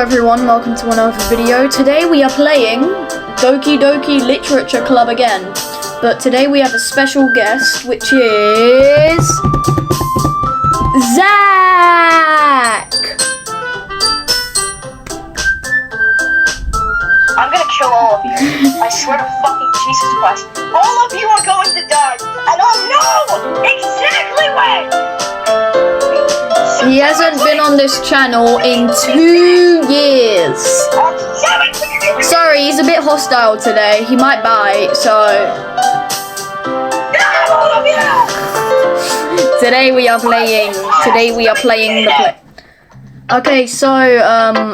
everyone, welcome to another video. Today we are playing Doki Doki Literature Club again. But today we have a special guest, which is... Zach! I'm gonna kill all of you. I swear to fucking Jesus Christ. All of you are going to die. And I'll know exactly when! He hasn't been on this channel in 2 years. Sorry, he's a bit hostile today. He might bite, so... Today we are playing the play. Okay, so,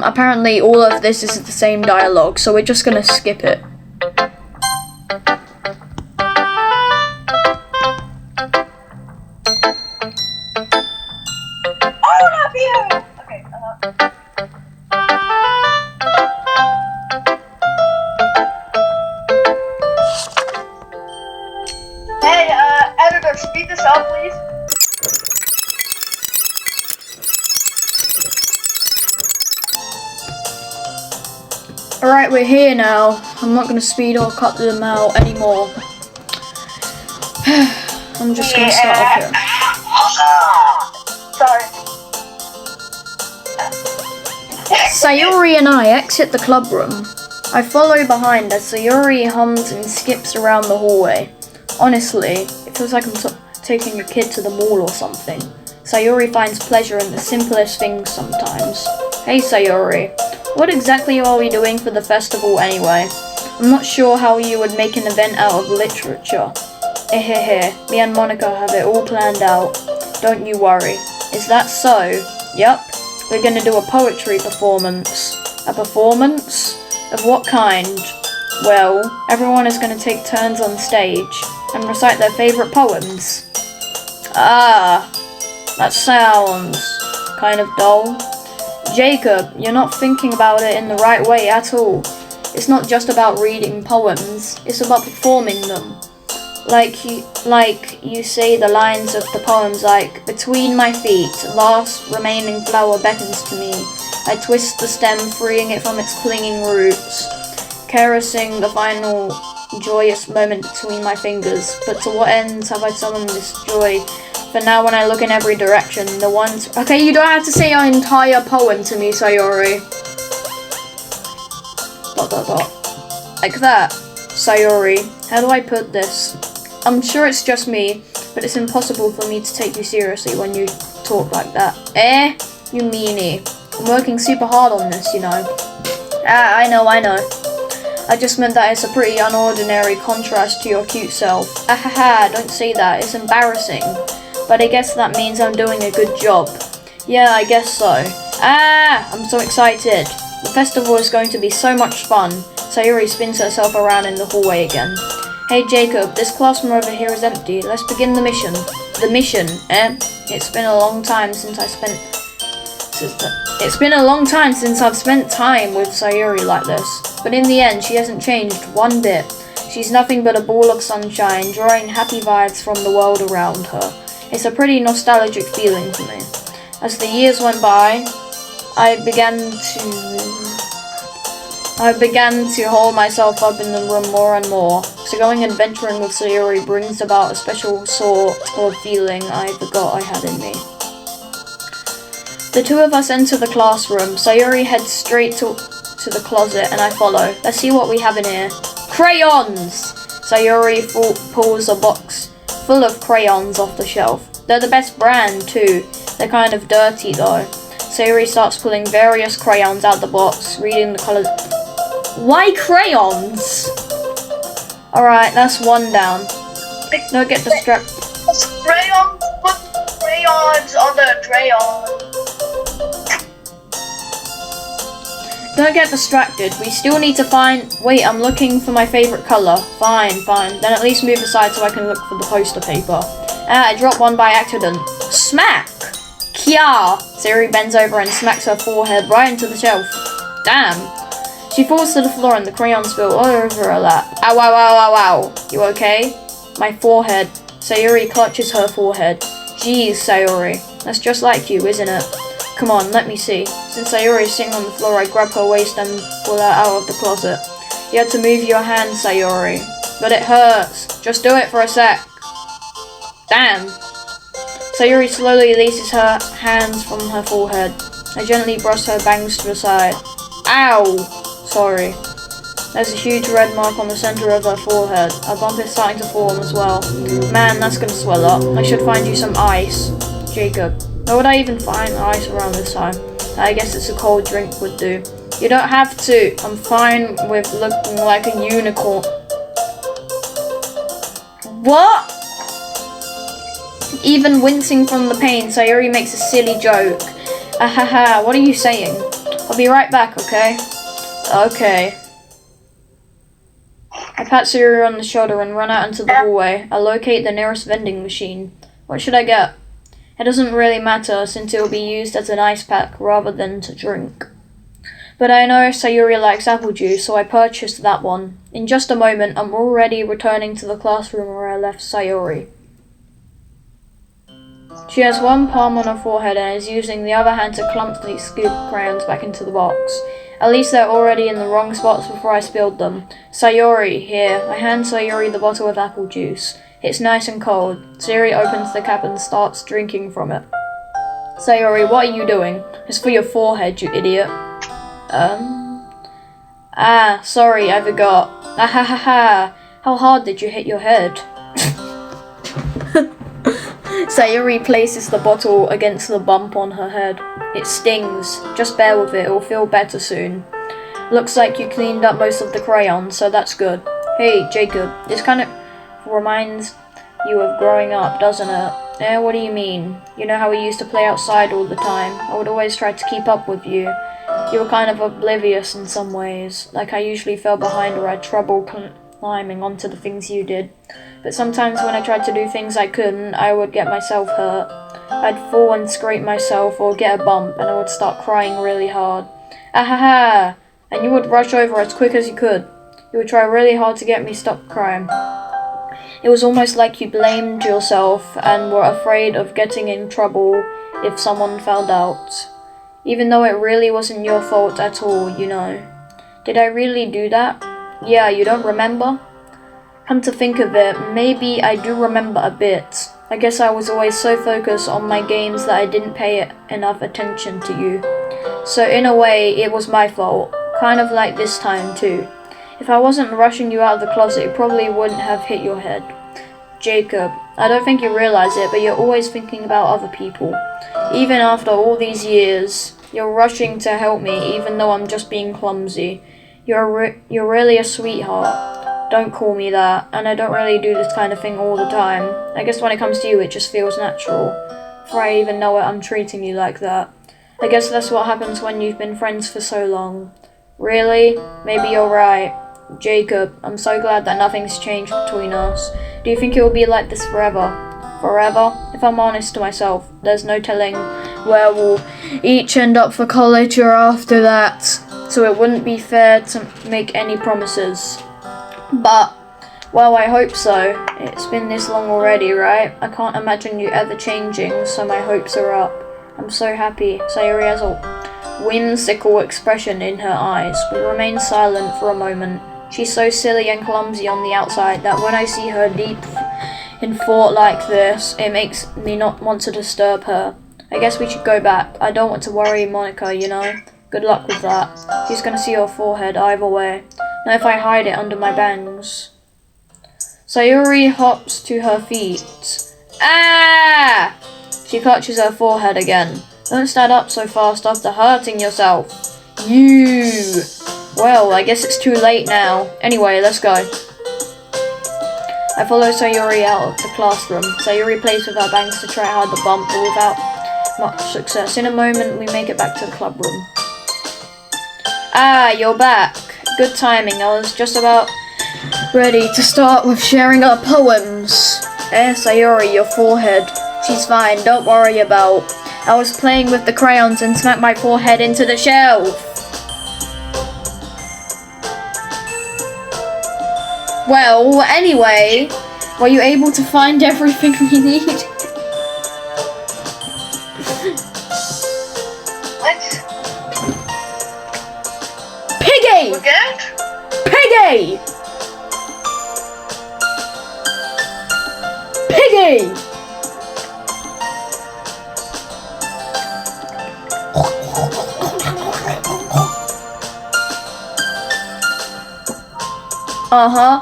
apparently all of this is the same dialogue, so we're just gonna skip it. Okay, Hey, editor, speed this up, please. Alright, we're here now. I'm not gonna speed or cut them out anymore. I'm just gonna start off here. Sorry. Sayori and I exit the club room. I follow behind as Sayori hums and skips around the hallway. Honestly, it feels like I'm taking a kid to the mall or something. Sayori finds pleasure in the simplest things sometimes. Hey Sayori, what exactly are we doing for the festival anyway? I'm not sure how you would make an event out of literature. Me and Monica have it all planned out. Don't you worry. Is that so? Yup. We're gonna do a poetry performance. A performance? Of what kind? Well, everyone is gonna take turns on stage and recite their favourite poems. Ah, that sounds kind of dull. Jacob, you're not thinking about it in the right way at all. It's not just about reading poems, it's about performing them. Like you say the lines of the poems like, between my feet, last remaining flower beckons to me. I twist the stem, freeing it from its clinging roots, caressing the final joyous moment between my fingers. But to what ends have I summoned this joy? For now when I look in every direction, the ones... Okay, you don't have to say your entire poem to me, Sayori. ... Like that. Sayori, how do I put this? I'm sure it's just me, but it's impossible for me to take you seriously when you talk like that. You meanie. I'm working super hard on this, you know. I know. I just meant that it's a pretty unordinary contrast to your cute self. Don't say that, it's embarrassing. But I guess that means I'm doing a good job. Yeah, I guess so. I'm so excited. The festival is going to be so much fun. Sayori spins herself around in the hallway again. Hey Jacob, this classroom over here is empty. Let's begin the mission. The mission, eh? It's been a long time since I've spent time with Sayori like this. But in the end, she hasn't changed one bit. She's nothing but a ball of sunshine, drawing happy vibes from the world around her. It's a pretty nostalgic feeling for me. As the years went by, I began to hold myself up in the room more and more. So going adventuring with Sayori brings about a special sort of feeling I forgot I had in me. The two of us enter the classroom. Sayori heads straight to the closet and I follow. Let's see what we have in here. Crayons! Sayori pulls a box full of crayons off the shelf. They're the best brand too. They're kind of dirty though. Sayori starts pulling various crayons out the box, reading the colours. Why crayons? Alright, that's one down. Don't get distracted. Crayons, put crayons on the crayon. Don't get distracted. We still need to find... Wait, I'm looking for my favourite colour. Fine. Then at least move aside so I can look for the poster paper. I dropped one by accident. Smack! Kya! Sayori bends over and smacks her forehead right into the shelf. Damn. She falls to the floor and the crayons spill all over her lap. Ow. You okay? My forehead. Sayori clutches her forehead. Geez, Sayori. That's just like you, isn't it? Come on, let me see. Since Sayori is sitting on the floor, I grab her waist and pull her out of the closet. You had to move your hand, Sayori. But it hurts. Just do it for a sec. Damn. Sayori slowly releases her hands from her forehead. I gently brush her bangs to the side. Ow! Sorry. There's a huge red mark on the center of her forehead. A bump is starting to form as well. Man, that's gonna swell up. I should find you some ice. Jacob. Where would I even find ice around this time? I guess it's a cold drink would do. You don't have to. I'm fine with looking like a unicorn. What? Even wincing from the pain, Sayori makes a silly joke. Ahaha, what are you saying? I'll be right back, okay? Okay. I pat Sayori on the shoulder and run out into the hallway. I locate the nearest vending machine. What should I get? It doesn't really matter since it will be used as an ice pack rather than to drink. But I know Sayori likes apple juice, so I purchased that one. In just a moment, I'm already returning to the classroom where I left Sayori. She has one palm on her forehead and is using the other hand to clumsily scoop crayons back into the box. At least they're already in the wrong spots before I spilled them. Sayori, here. I hand Sayori the bottle of apple juice. It's nice and cold. Sayori opens the cap and starts drinking from it. Sayori, what are you doing? It's for your forehead, you idiot. Sorry, I forgot. Ahahaha. How hard did you hit your head? Sayori places the bottle against the bump on her head. It stings. Just bear with it, it'll feel better soon. Looks like you cleaned up most of the crayons, so that's good. Hey, Jacob, this kind of reminds you of growing up, doesn't it? Eh, what do you mean? You know how we used to play outside all the time? I would always try to keep up with you. You were kind of oblivious in some ways. Like I usually fell behind or had trouble climbing onto the things you did. But sometimes when I tried to do things I couldn't, I would get myself hurt. I'd fall and scrape myself or get a bump and I would start crying really hard. Ahaha! And you would rush over as quick as you could. You would try really hard to get me to stop crying. It was almost like you blamed yourself and were afraid of getting in trouble if someone found out. Even though it really wasn't your fault at all, you know. Did I really do that? Yeah, you don't remember? Come to think of it, maybe I do remember a bit. I guess I was always so focused on my games that I didn't pay enough attention to you. So in a way, it was my fault. Kind of like this time too. If I wasn't rushing you out of the closet, it probably wouldn't have hit your head. Jacob, I don't think you realize it, but you're always thinking about other people. Even after all these years, you're rushing to help me, even though I'm just being clumsy. You're really a sweetheart. Don't call me that, and I don't really do this kind of thing all the time. I guess when it comes to you, it just feels natural. Before I even know it, I'm treating you like that. I guess that's what happens when you've been friends for so long. Really? Maybe you're right. Jacob, I'm so glad that nothing's changed between us. Do you think it will be like this forever? Forever? If I'm honest to myself, there's no telling where we'll each end up for college or after that. So it wouldn't be fair to make any promises. But, well, I hope so. It's been this long already, right? I can't imagine you ever changing, so my hopes are up. I'm so happy. Sayori has a whimsical expression in her eyes, but remains silent for a moment. She's so silly and clumsy on the outside that when I see her deep in thought like this, it makes me not want to disturb her. I guess we should go back. I don't want to worry Monica, you know? Good luck with that. She's gonna see your forehead either way. Not if I hide it under my bangs. Sayori hops to her feet. Ah! She clutches her forehead again. Don't stand up so fast after hurting yourself. You! Well, I guess it's too late now. Anyway, let's go. I follow Sayori out of the classroom. Sayori plays with her bangs to try to hide the bump, but without much success. In a moment, we make it back to the club room. Ah, you're back. Good timing. I was just about ready to start with sharing our poems. Sayori, your forehead. She's fine, don't worry about. I was playing with the crayons and smacked my forehead into the shelf. Well, anyway, were you able to find everything you need? Piggy! We're good? Piggy! Piggy!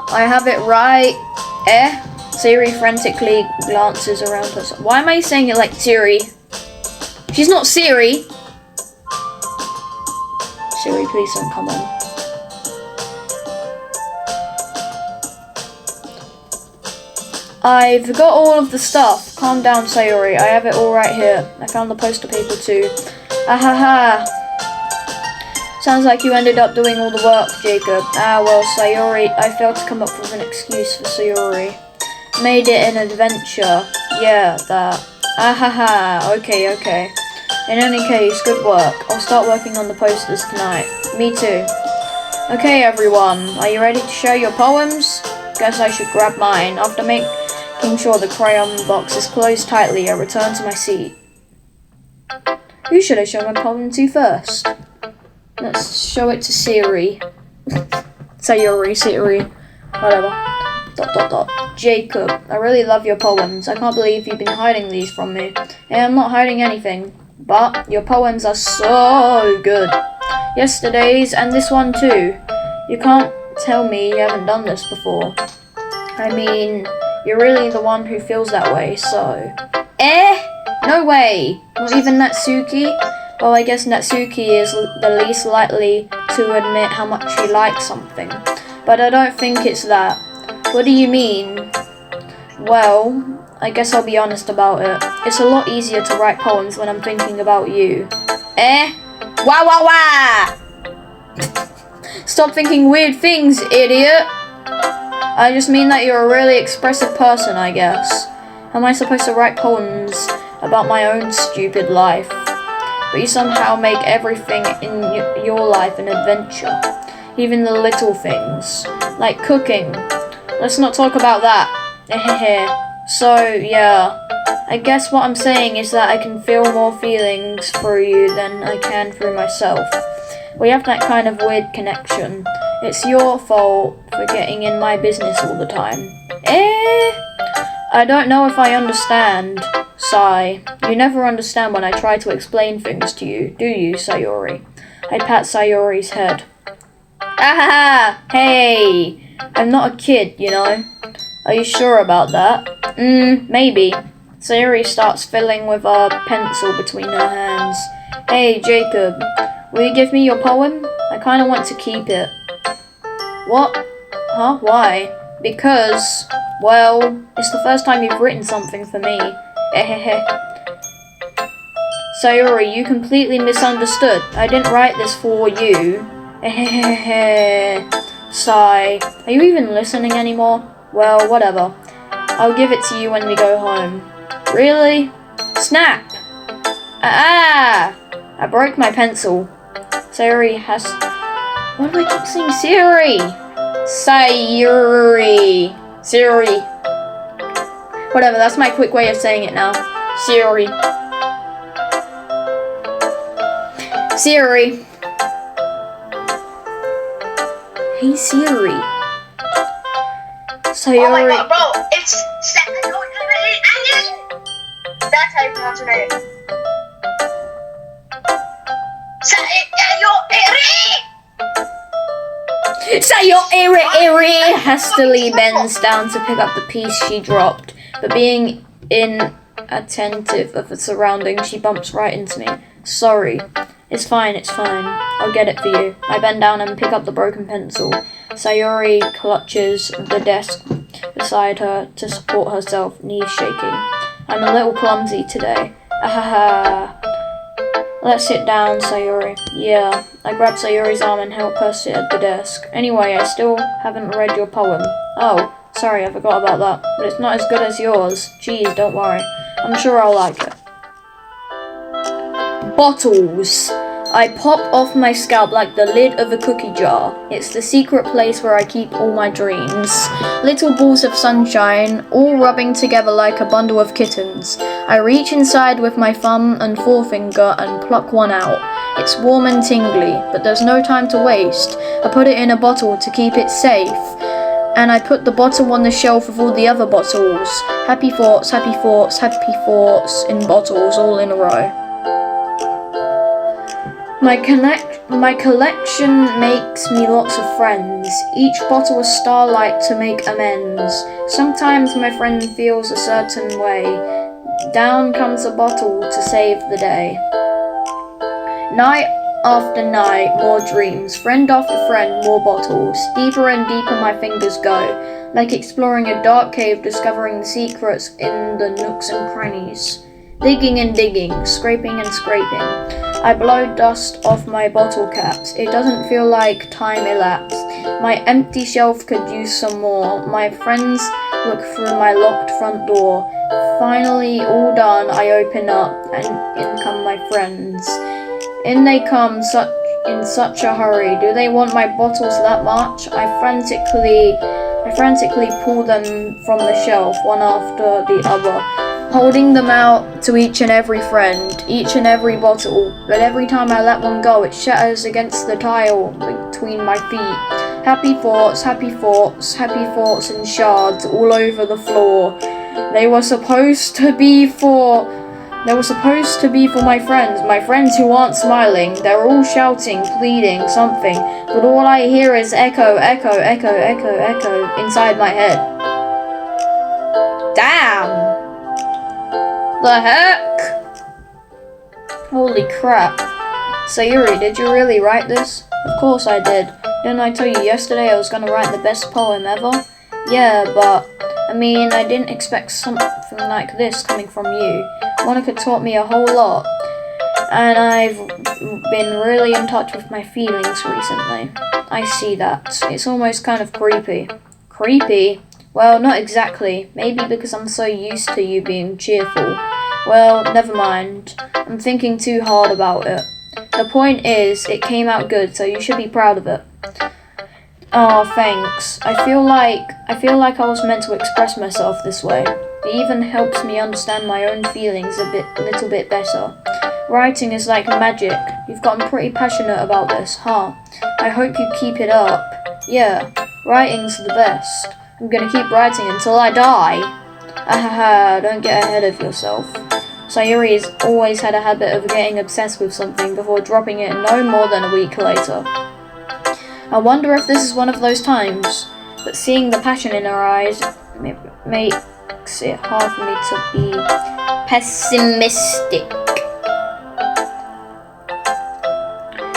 I have it right. Sayori frantically glances around her. Why am I saying it like Siri? She's not Siri. Sayori, please don't come on. I've got all of the stuff. Calm down, Sayori. I have it all right here. I found the poster paper too. Ahaha. Sounds like you ended up doing all the work, Jacob. Ah, well, Sayori, I failed to come up with an excuse for Sayori. Made it an adventure. Yeah, that. Ahaha. Okay. In any case, good work. I'll start working on the posters tonight. Me too. Okay, everyone. Are you ready to share your poems? Guess I should grab mine. After making sure the crayon box is closed tightly, I return to my seat. Who should I show my poem to first? Let's show it to Siri. Sayori, whatever. ... Jacob, I really love your poems. I can't believe you've been hiding these from me. Hey, I'm not hiding anything, but your poems are so good. Yesterday's and this one too. You can't tell me you haven't done this before. I mean, you're really the one who feels that way, so... No way! Not even Natsuki? Well, I guess Natsuki is the least likely to admit how much he likes something. But I don't think it's that. What do you mean? Well, I guess I'll be honest about it. It's a lot easier to write poems when I'm thinking about you. Wah! Stop thinking weird things, idiot! I just mean that you're a really expressive person, I guess. How am I supposed to write poems about my own stupid life? But you somehow make everything in your life an adventure. Even the little things. Like cooking. Let's not talk about that. So, yeah. I guess what I'm saying is that I can feel more feelings through you than I can through myself. We have that kind of weird connection. It's your fault for getting in my business all the time. I don't know if I understand. Sigh. You never understand when I try to explain things to you, do you, Sayori? I pat Sayori's head. Ahaha! Hey! I'm not a kid, you know. Are you sure about that? Maybe. Sayori starts fiddling with a pencil between her hands. Hey, Jacob. Will you give me your poem? I kinda want to keep it. What? Huh? Why? Because, well, it's the first time you've written something for me. Sayori, you completely misunderstood. I didn't write this for you. Sigh. Are you even listening anymore? Well, whatever. I'll give it to you when we go home. Really? Snap! I broke my pencil. Sayori has... Why do I keep saying Sayori? Sayori. Whatever, that's my quick way of saying it now. Sayori. Hey Siri. Sayori. Oh my god, bro, it's Sayori. That's how you pronounce her name. Sayori hastily bends down to pick up the piece she dropped, but being inattentive of the surroundings, she bumps right into me. Sorry. It's fine. I'll get it for you. I bend down and pick up the broken pencil. Sayori clutches the desk beside her to support herself, knees shaking. I'm a little clumsy today. Ahaha. Let's sit down, Sayori. Yeah. I grab Sayori's arm and help her sit at the desk. Anyway, I still haven't read your poem. Oh, sorry, I forgot about that. But it's not as good as yours. Geez, don't worry. I'm sure I'll like it. Bottles. I pop off my scalp like the lid of a cookie jar. It's the secret place where I keep all my dreams. Little balls of sunshine, all rubbing together like a bundle of kittens. I reach inside with my thumb and forefinger and pluck one out. It's warm and tingly, but there's no time to waste. I put it in a bottle to keep it safe. And I put the bottle on the shelf with all the other bottles. Happy thoughts, happy thoughts, happy thoughts in bottles all in a row. My collection makes me lots of friends. Each bottle a starlight to make amends. Sometimes my friend feels a certain way. Down comes a bottle to save the day. Night after night, more dreams. Friend after friend, more bottles. Deeper and deeper my fingers go. Like exploring a dark cave, discovering the secrets in the nooks and crannies. Digging and digging, scraping and scraping. I blow dust off my bottle caps. It doesn't feel like time elapsed. My empty shelf could use some more. My friends look through my locked front door. Finally, all done, I open up, and in come my friends. In they come in such a hurry. Do they want my bottles that much? I frantically pull them from the shelf, one after the other, holding them out to each and every friend, each and every bottle. But every time I let one go, it shatters against the tile between my feet. Happy thoughts, happy thoughts, happy thoughts in shards all over the floor. They were supposed to be for my friends who aren't smiling. They're all shouting, pleading, something, but all I hear is echo, echo, echo, echo, echo inside my head. Damn! The heck? Holy crap. Sayori, did you really write this? Of course I did. Didn't I tell you yesterday I was gonna write the best poem ever? Yeah, but I didn't expect something like this coming from you. Monica taught me a whole lot, and I've been really in touch with my feelings recently. I see that. It's almost kind of creepy. Creepy? Well, not exactly. Maybe because I'm so used to you being cheerful. Well, never mind. I'm thinking too hard about it. The point is, it came out good, so you should be proud of it. Oh, thanks. I feel like I was meant to express myself this way. It even helps me understand my own feelings a little bit better. Writing is like magic. You've gotten pretty passionate about this, huh? I hope you keep it up. Yeah, writing's the best. I'm gonna keep writing until I die. Ahaha, don't get ahead of yourself. Sayori's always had a habit of getting obsessed with something before dropping it no more than a week later. I wonder if this is one of those times, but seeing the passion in her eyes makes it hard for me to be pessimistic.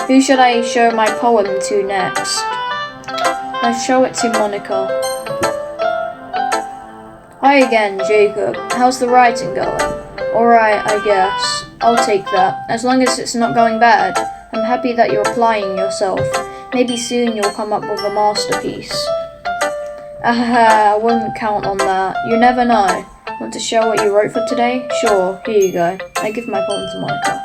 Who should I show my poem to next? I'll show it to Monica. Hi again, Jacob. How's the writing going? Alright, I guess. I'll take that. As long as it's not going bad. I'm happy that you're applying yourself. Maybe soon you'll come up with a masterpiece. I wouldn't count on that. You never know. Want to show what you wrote for today? Sure, here you go. I give my poem to Monica.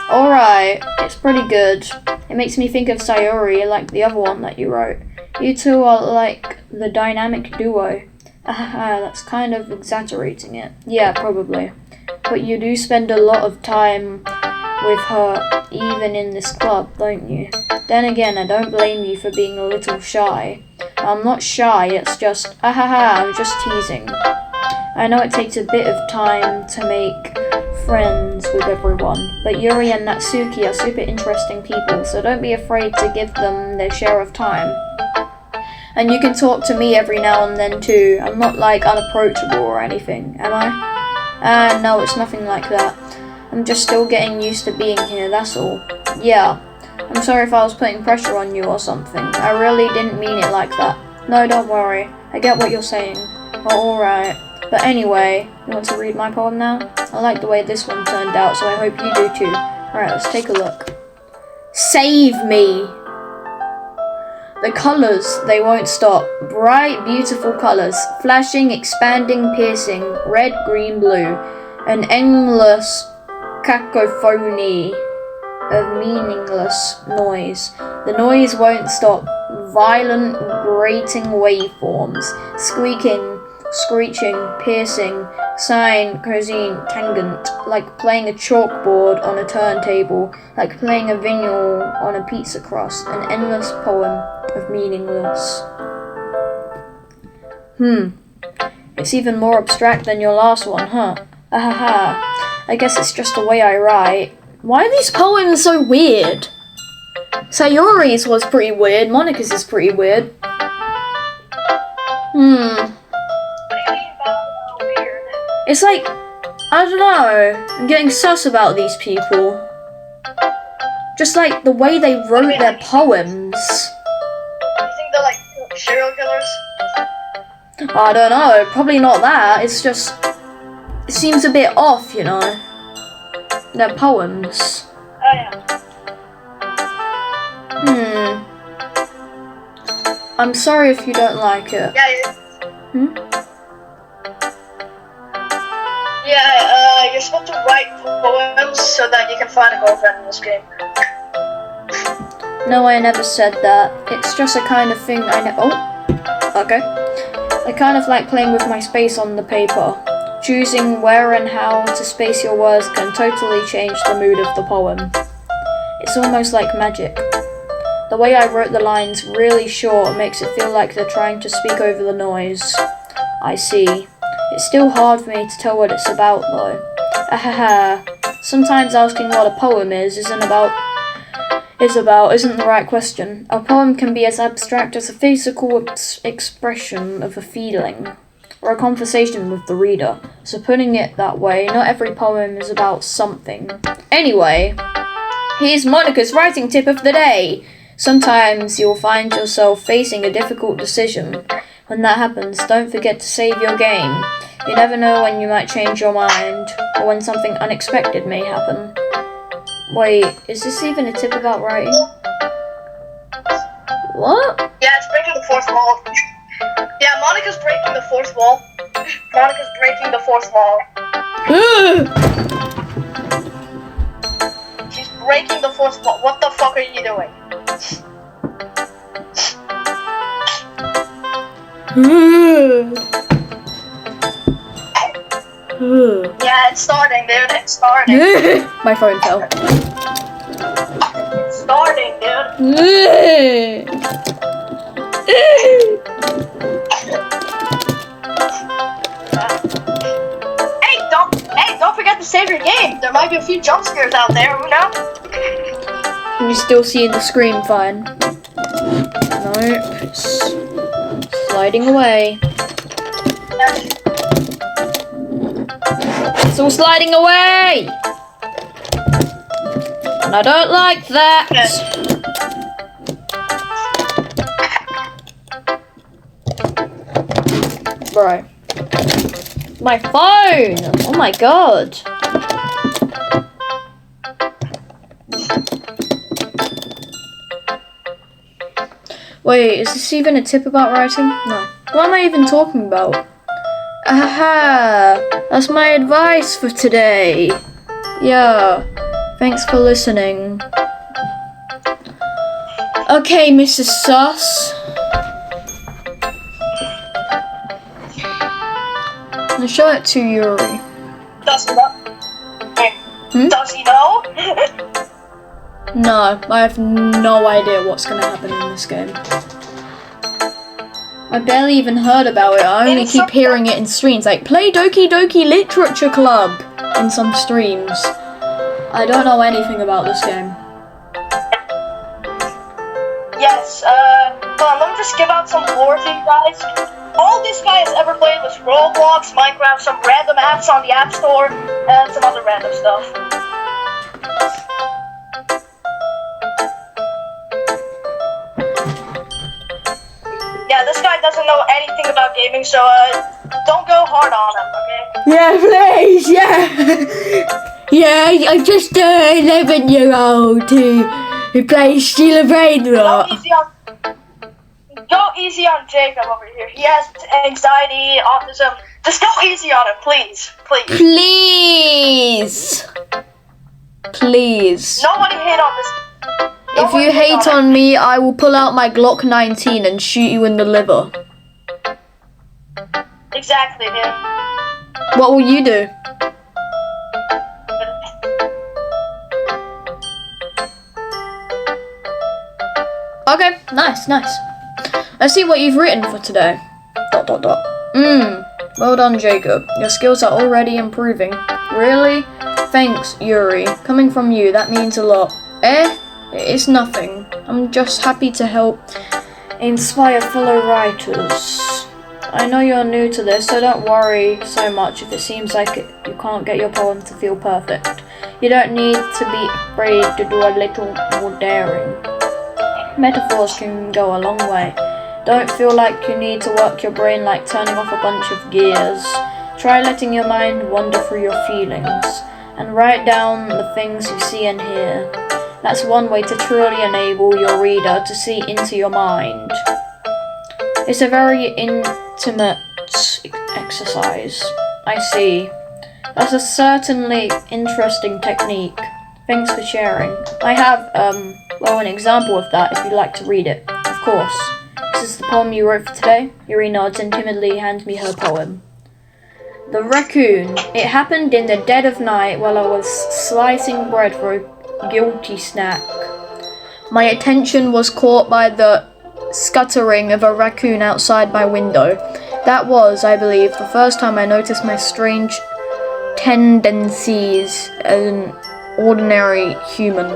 Alright, it's pretty good. It makes me think of Sayori, like the other one that you wrote. You two are like the dynamic duo. That's kind of exaggerating it. Yeah, probably. But you do spend a lot of time with her, even in this club, don't you? Then again, I don't blame you for being a little shy. I'm not shy, it's just, I'm just teasing. I know it takes a bit of time to make friends with everyone, but Yuri and Natsuki are super interesting people, so don't be afraid to give them their share of time. And you can talk to me every now and then too. I'm not like unapproachable or anything, am I? No, it's nothing like that. I'm just still getting used to being here, that's all. Yeah, I'm sorry if I was putting pressure on you or something. I really didn't mean it like that. No, don't worry. I get what you're saying. Oh, alright. But anyway, you want to read my poem now? I like the way this one turned out, so I hope you do too. Alright, let's take a look. Save me! The colours, they won't stop. Bright, beautiful colours. Flashing, expanding, piercing. Red, green, blue. An endless cacophony of meaningless noise. The noise won't stop. Violent, grating waveforms, squeaking, screeching, piercing, sine, cosine, tangent, like playing a chalkboard on a turntable, like playing a vinyl on a pizza crust, an endless poem of meaningless. It's even more abstract than your last one, huh? Ahaha. I guess it's just the way I write. Why are these poems so weird? Sayori's was pretty weird. Monica's is pretty weird. What do you mean by weird? It's like, I don't know. I'm getting sus about these people. Just like the way they wrote their poems. You think they're like serial killers? I don't know. Probably not that. It's just, it seems a bit off, you know. Their poems. Oh yeah. I'm sorry if you don't like it. Yeah, you're supposed to write poems so that you can find a girlfriend in this game. No, I never said that. It's just a kind of thing I know. Oh, okay. I kind of like playing with my space on the paper. Choosing where and how to space your words can totally change the mood of the poem. It's almost like magic. The way I wrote the lines really short makes it feel like they're trying to speak over the noise. I see. It's still hard for me to tell what it's about though. Ahaha. Sometimes asking what a poem isn't the right question. A poem can be as abstract as a physical expression of a feeling, or a conversation with the reader. So putting it that way, not every poem is about something. Anyway, here's Monica's writing tip of the day. Sometimes you'll find yourself facing a difficult decision. When that happens, don't forget to save your game. You never know when you might change your mind, or when something unexpected may happen. Wait, is this even a tip about writing? What? Yeah, it's breaking the fourth wall. Yeah, Monica's breaking the fourth wall. Monica's breaking the fourth wall. She's breaking the fourth wall. What the fuck are you doing? Yeah, it's starting, dude. It's starting. My phone fell. It's starting, dude. Hey, don't forget to save your game. There might be a few jump scares out there. Who knows? Can you still see the screen fine? Nope. It's sliding away. It's all sliding away! And I don't like that! Bro. My phone! Oh my god! Wait, is this even a tip about writing? No. What am I even talking about? Aha! That's my advice for today. Yeah. Thanks for listening. Okay, Mrs. Sus. I'll show it to Yuri. Does he know? Does he know? No, I have no idea what's gonna happen in this game. I barely even heard about it. I only keep hearing it in streams. Like, play Doki Doki Literature Club in some streams. I don't know anything about this game. Yes, hold on, let me just give out some lore to you guys. All this guy has ever played was Roblox, Minecraft, some random apps on the App Store, and some other random stuff. Yeah, this guy doesn't know anything about gaming, so don't go hard on him, okay? Yeah, please, yeah. Yeah, I'm just an 11-year-old who plays Steal a Brain Rot. Go easy on Jacob over here. He has anxiety, autism. Just go easy on him, please. Please. Please. Please. Nobody hate on this. If you hate on me, I will pull out my Glock 19 and shoot you in the liver. Exactly, dude. What will you do? Okay, nice. Let's see what you've written for today. ... Well done, Jacob. Your skills are already improving. Really? Thanks, Yuri. Coming from you, that means a lot. It's nothing. I'm just happy to help inspire fellow writers. I know you're new to this, so don't worry so much if it seems like you can't get your poem to feel perfect. You don't need to be afraid to do a little more daring. Metaphors can go a long way. Don't feel like you need to work your brain like turning off a bunch of gears. Try letting your mind wander through your feelings, and write down the things you see and hear. That's one way to truly enable your reader to see into your mind. It's a very intimate exercise. I see. That's a certainly interesting technique. Thanks for sharing. I have, an example of that if you'd like to read it. Of course. This is the poem you wrote for today. Yuri nods and timidly hands me her poem. The Raccoon. It happened in the dead of night while I was slicing bread for a guilty snack. My attention was caught by the scuttering of a raccoon outside my window. That was, I believe, the first time I noticed my strange tendencies as an ordinary human.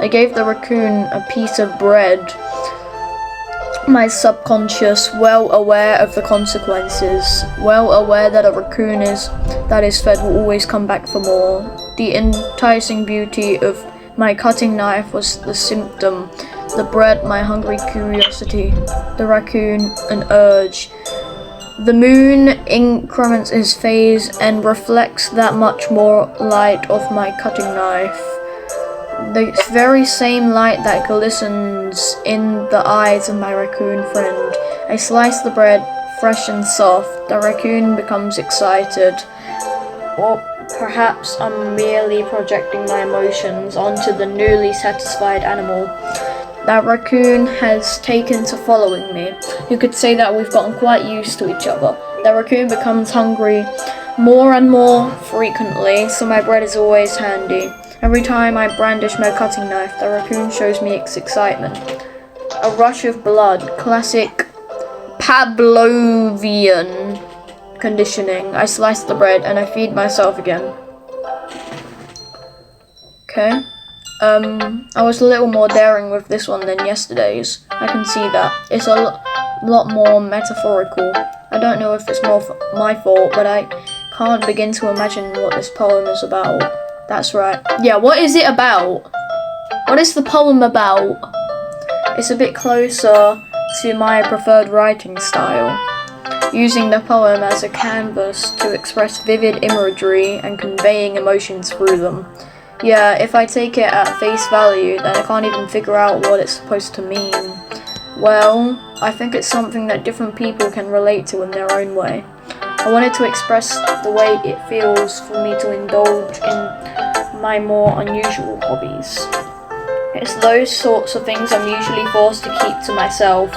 I gave the raccoon a piece of bread. My subconscious, well aware of the consequences, well aware that a raccoon that is fed will always come back for more. The enticing beauty of my cutting knife was the symptom, the bread my hungry curiosity, the raccoon an urge. The moon increments its phase and reflects that much more light of my cutting knife. The very same light that glistens in the eyes of my raccoon friend. I slice the bread, fresh and soft. The raccoon becomes excited. Or perhaps I'm merely projecting my emotions onto the newly satisfied animal. That raccoon has taken to following me. You could say that we've gotten quite used to each other. The raccoon becomes hungry more and more frequently, so my bread is always handy. Every time I brandish my cutting knife, the raccoon shows me its excitement. A rush of blood, classic Pavlovian conditioning. I slice the bread and I feed myself again. Okay. I was a little more daring with this one than yesterday's. I can see that. It's a lot more metaphorical. I don't know if it's more my fault, but I can't begin to imagine what this poem is about. That's right. Yeah, what is it about? What is the poem about? It's a bit closer to my preferred writing style, using the poem as a canvas to express vivid imagery and conveying emotions through them. Yeah, if I take it at face value, then I can't even figure out what it's supposed to mean. Well, I think it's something that different people can relate to in their own way. I wanted to express the way it feels for me to indulge in my more unusual hobbies. It's those sorts of things I'm usually forced to keep to myself,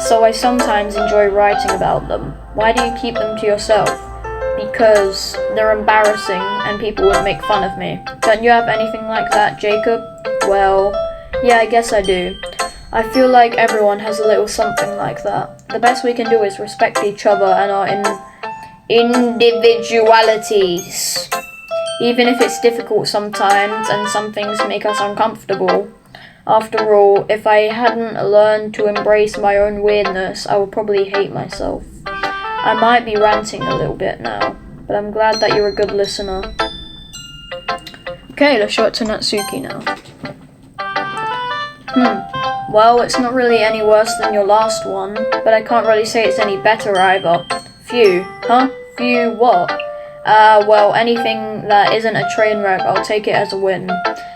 so I sometimes enjoy writing about them. Why do you keep them to yourself? Because they're embarrassing and people would make fun of me. Don't you have anything like that, Jacob? Well, yeah, I guess I do. I feel like everyone has a little something like that. The best we can do is respect each other and our individualities. Even if it's difficult sometimes and some things make us uncomfortable. After all, if I hadn't learned to embrace my own weirdness, I would probably hate myself. I might be ranting a little bit now, but I'm glad that you're a good listener. Okay, let's show it to Natsuki now. Well, it's not really any worse than your last one, but I can't really say it's any better either. Phew. Huh? Phew what? Well, anything that isn't a train wreck, I'll take it as a win.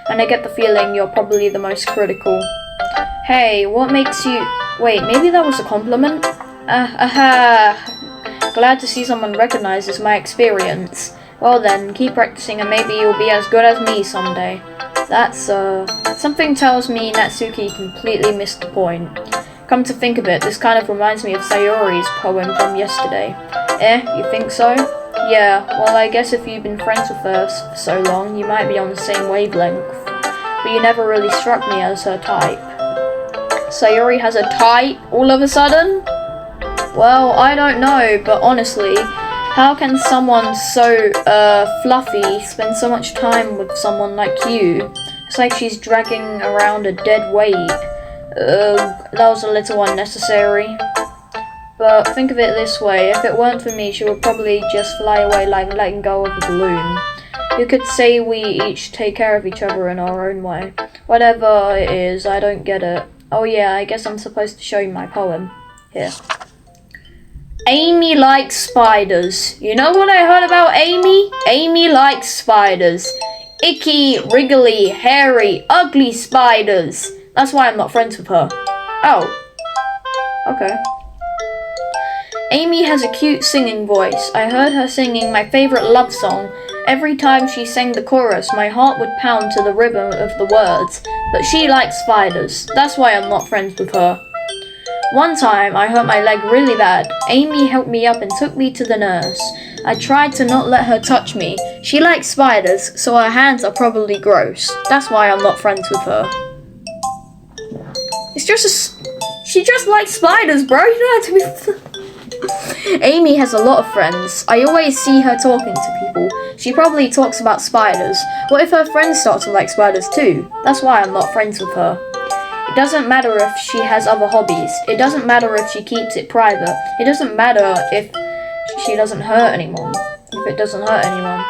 And I get the feeling you're probably the most critical. Hey, what makes you... Wait, maybe that was a compliment? Glad to see someone recognizes my experience. Well then, keep practicing and maybe you'll be as good as me someday. That's, something tells me Natsuki completely missed the point. Come to think of it, this kind of reminds me of Sayori's poem from yesterday. You think so? Yeah, well I guess if you've been friends with her for so long, you might be on the same wavelength. But you never really struck me as her type. Sayori has a type all of a sudden? Well, I don't know, but honestly, how can someone so, fluffy spend so much time with someone like you? It's like she's dragging around a dead weight. That was a little unnecessary. But think of it this way, if it weren't for me, she would probably just fly away like letting go of a balloon. You could say we each take care of each other in our own way. Whatever it is, I don't get it. Oh yeah, I guess I'm supposed to show you my poem. Here. Amy likes spiders. You know what I heard about Amy? Amy likes spiders. Icky, wriggly, hairy, ugly spiders. That's why I'm not friends with her. Oh. Okay. Amy has a cute singing voice. I heard her singing my favorite love song. Every time she sang the chorus, my heart would pound to the rhythm of the words. But she likes spiders. That's why I'm not friends with her. One time, I hurt my leg really bad. Amy helped me up and took me to the nurse. I tried to not let her touch me. She likes spiders, so her hands are probably gross. That's why I'm not friends with her. It's just she just likes spiders, bro. You don't have to be... Amy has a lot of friends. I always see her talking to people. She probably talks about spiders. What if her friends start to like spiders too? That's why I'm not friends with her. It doesn't matter if she has other hobbies. It doesn't matter if she keeps it private. It doesn't matter if she doesn't hurt anyone. If it doesn't hurt anyone.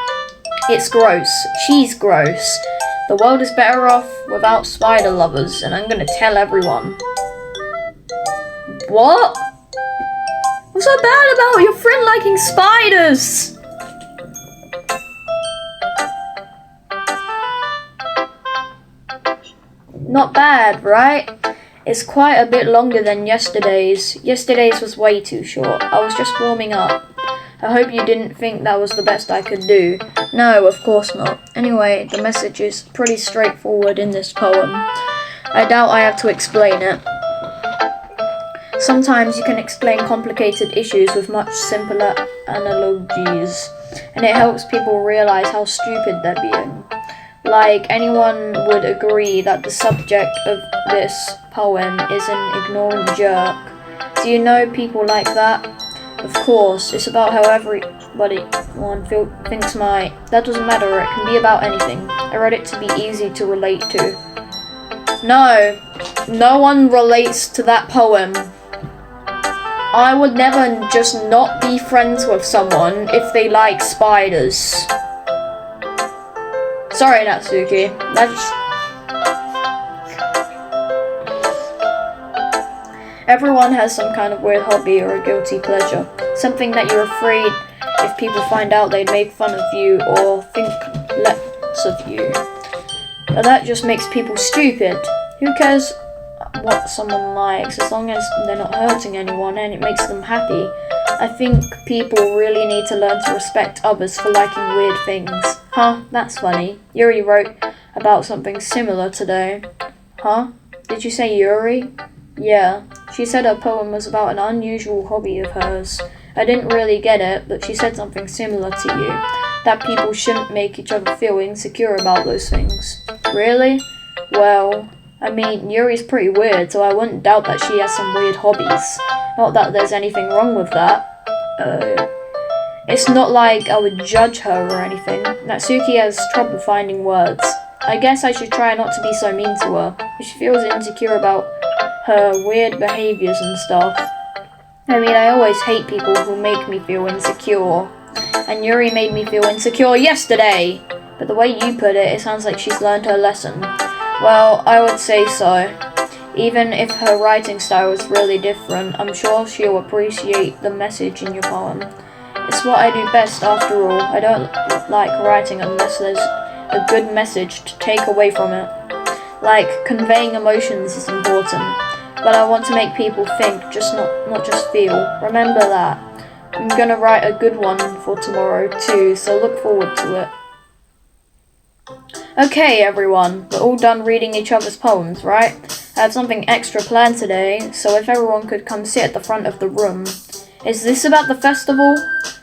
It's gross. She's gross. The world is better off without spider lovers, and I'm gonna tell everyone. What? What's so bad about your friend liking spiders? Not bad, right? It's quite a bit longer than yesterday's. Yesterday's was way too short. I was just warming up. I hope you didn't think that was the best I could do. No, of course not. Anyway, the message is pretty straightforward in this poem. I doubt I have to explain it. Sometimes you can explain complicated issues with much simpler analogies, and it helps people realize how stupid they're being. Like, anyone would agree that the subject of this poem is an ignorant jerk. Do you know people like that? Of course, it's about how everyone thinks that doesn't matter, it can be about anything. I wrote it to be easy to relate to. No one relates to that poem. I would never just not be friends with someone if they like spiders. Sorry, Natsuki. Everyone has some kind of weird hobby or a guilty pleasure. Something that you're afraid if people find out they'd make fun of you or think less of you. But that just makes people stupid. Who cares what someone likes as long as they're not hurting anyone and it makes them happy? I think people really need to learn to respect others for liking weird things. Huh? That's funny. Yuri wrote about something similar today. Huh? Did you say Yuri? Yeah. She said her poem was about an unusual hobby of hers. I didn't really get it, but she said something similar to you. That people shouldn't make each other feel insecure about those things. Really? Well, I mean, Yuri's pretty weird, so I wouldn't doubt that she has some weird hobbies. Not that there's anything wrong with that. It's not like I would judge her or anything. Natsuki has trouble finding words. I guess I should try not to be so mean to her. If she feels insecure about her weird behaviors and stuff. I mean, I always hate people who make me feel insecure. And Yuri made me feel insecure yesterday. But the way you put it, it sounds like she's learned her lesson. Well, I would say so. Even if her writing style is really different, I'm sure she'll appreciate the message in your poem. It's what I do best, after all. I don't like writing unless there's a good message to take away from it. Like, conveying emotions is important. But I want to make people think, not just feel. Remember that. I'm gonna write a good one for tomorrow too, so look forward to it. Okay everyone, we're all done reading each other's poems, right? I have something extra planned today, so if everyone could come sit at the front of the room. Is this about the festival?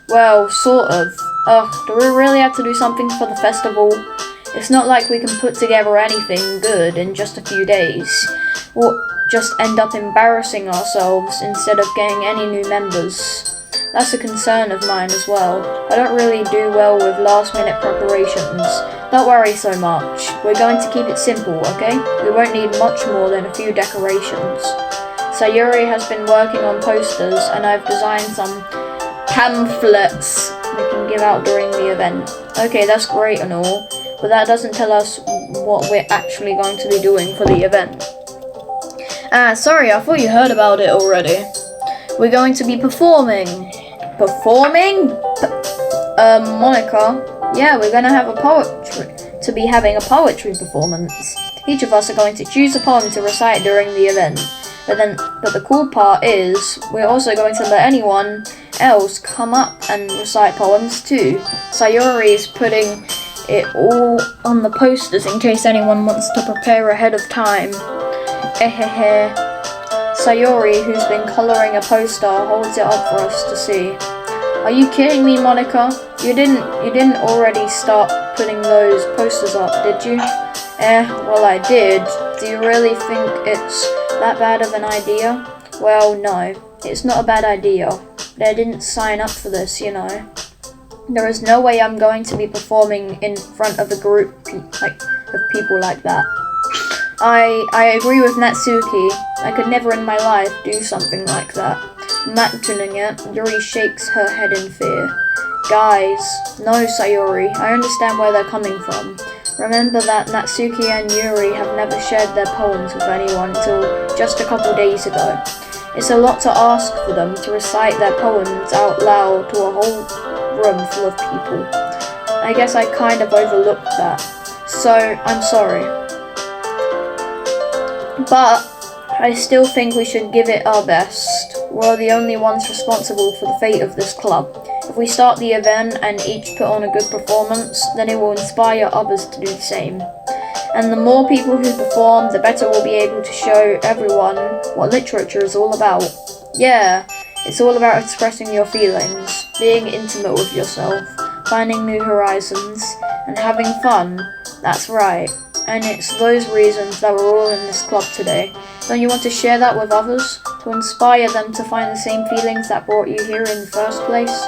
Well, sort of. Ugh, do we really have to do something for the festival? It's not like we can put together anything good in just a few days. We'll just end up embarrassing ourselves instead of getting any new members. That's a concern of mine as well. I don't really do well with last-minute preparations. Don't worry so much. We're going to keep it simple, okay? We won't need much more than a few decorations. Sayori has been working on posters, and I've designed some pamphlets we can give out during the event. Okay, that's great and all, but that doesn't tell us what we're actually going to be doing for the event. Sorry, I thought you heard about it already. We're going to be performing. Performing? Monica? Yeah, we're gonna have having a poetry performance. Each of us are going to choose a poem to recite during the event. But the cool part is, we're also going to let anyone else come up and recite poems too. Sayori is putting it all on the posters in case anyone wants to prepare ahead of time. Ehehe. Sayori, who's been colouring a poster, holds it up for us to see. Are you kidding me, Monica? You didn't already start putting those posters up, did you? Well I did. Do you really think it's that bad of an idea? Well, no. It's not a bad idea. They didn't sign up for this, you know. There is no way I'm going to be performing in front of a group of people like that. I agree with Natsuki. I could never in my life do something like that. Imagining it, Yuri shakes her head in fear. Guys, no Sayori, I understand where they're coming from. Remember that Natsuki and Yuri have never shared their poems with anyone until just a couple days ago. It's a lot to ask for them to recite their poems out loud to a whole room full of people. I guess I kind of overlooked that. So, I'm sorry. But I still think we should give it our best. We're the only ones responsible for the fate of this club. If we start the event and each put on a good performance, then it will inspire others to do the same. And the more people who perform, the better we'll be able to show everyone what literature is all about. Yeah, it's all about expressing your feelings, being intimate with yourself, finding new horizons, and having fun. That's right. And it's those reasons that we're all in this club today. Don't you want to share that with others? To inspire them to find the same feelings that brought you here in the first place?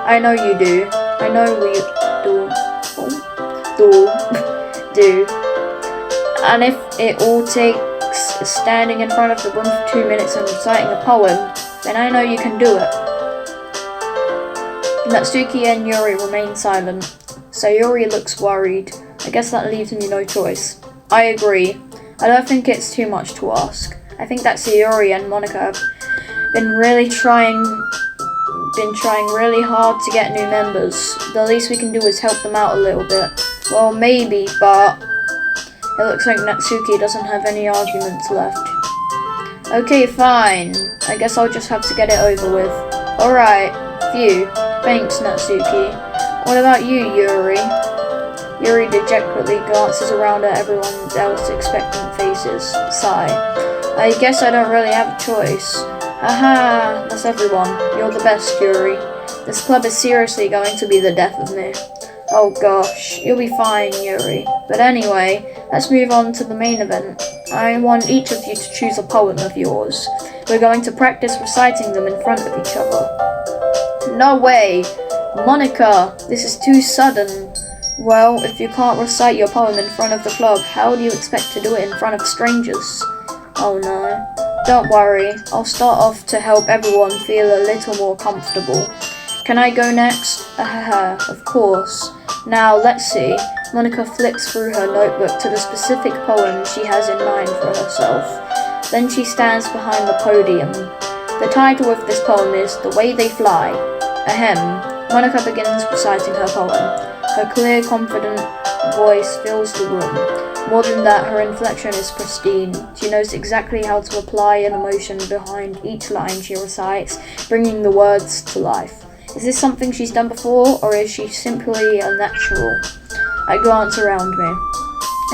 I know you do. I know we do. And if it all takes standing in front of the room for 2 minutes and reciting a poem, then I know you can do it. Natsuki and Yuri remain silent. Sayori looks worried. I guess that leaves me no choice. I agree. I don't think it's too much to ask. I think that Sayori and Monica have been trying really hard to get new members. The least we can do is help them out a little bit. Well, maybe, but it looks like Natsuki doesn't have any arguments left. Okay, fine. I guess I'll just have to get it over with. Alright, phew. Thanks, Natsuki. What about you, Yuri? Yuri dejectedly glances around at everyone else's expectant faces. Sigh. I guess I don't really have a choice. Aha, that's everyone. You're the best, Yuri. This club is seriously going to be the death of me. Oh gosh, you'll be fine, Yuri. But anyway, let's move on to the main event. I want each of you to choose a poem of yours. We're going to practice reciting them in front of each other. No way! Monica, this is too sudden. Well, if you can't recite your poem in front of the club, how do you expect to do it in front of strangers? Oh no. Don't worry, I'll start off to help everyone feel a little more comfortable. Can I go next? Of course. Now, let's see. Monica flips through her notebook to the specific poem she has in mind for herself. Then she stands behind the podium. The title of this poem is The Way They Fly. Ahem. Monica begins reciting her poem. Her clear, confident voice fills the room. More than that, her inflection is pristine. She knows exactly how to apply an emotion behind each line she recites, bringing the words to life. Is this something she's done before, or is she simply a natural? I glance around me.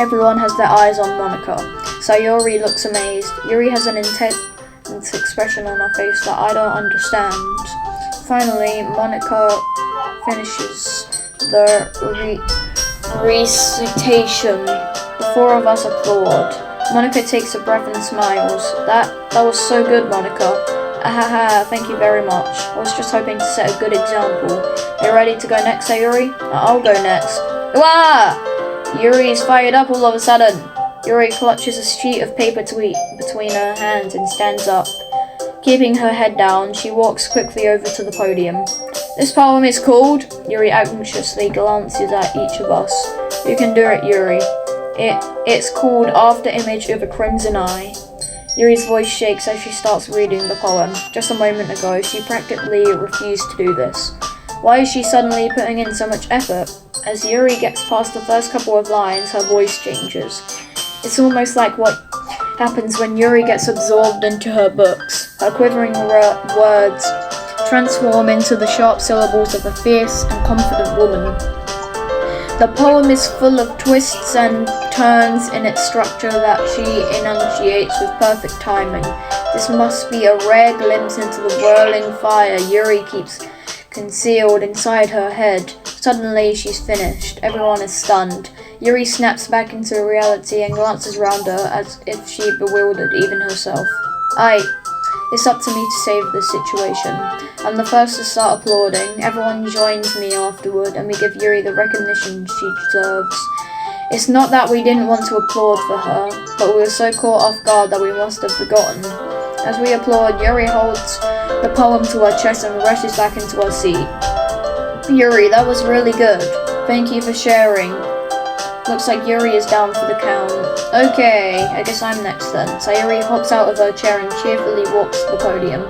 Everyone has their eyes on Monica. Sayori looks amazed. Yuri has an intense expression on her face that I don't understand. Finally, Monica finishes the recitation. The four of us applaud. Monica takes a breath and smiles. That was so good, Monica. Ahaha, thank you very much. I was just hoping to set a good example. Are you ready to go next, Sayori? I'll go next. Wah! Yuri is fired up all of a sudden. Yuri clutches a sheet of paper between her hands and stands up. Keeping her head down, she walks quickly over to the podium. This poem is called... Yuri anxiously glances at each of us. You can do it, Yuri. It's called After Image of a Crimson Eye. Yuri's voice shakes as she starts reading the poem. Just a moment ago, she practically refused to do this. Why is she suddenly putting in so much effort? As Yuri gets past the first couple of lines, her voice changes. It's almost like what happens when Yuri gets absorbed into her books. Her quivering words transform into the sharp syllables of a fierce and confident woman. The poem is full of twists and turns in its structure that she enunciates with perfect timing. This must be a rare glimpse into the whirling fire Yuri keeps concealed inside her head. Suddenly, she's finished. Everyone is stunned. Yuri snaps back into reality and glances around her as if she bewildered even herself. It's up to me to save this situation. I'm the first to start applauding. Everyone joins me afterward, and we give Yuri the recognition she deserves. It's not that we didn't want to applaud for her, but we were so caught off guard that we must have forgotten. As we applaud, Yuri holds the poem to her chest and rushes back into her seat. Yuri, that was really good. Thank you for sharing. Looks like Yuri is down for the count. Okay, I guess I'm next then. Sayori hops out of her chair and cheerfully walks to the podium.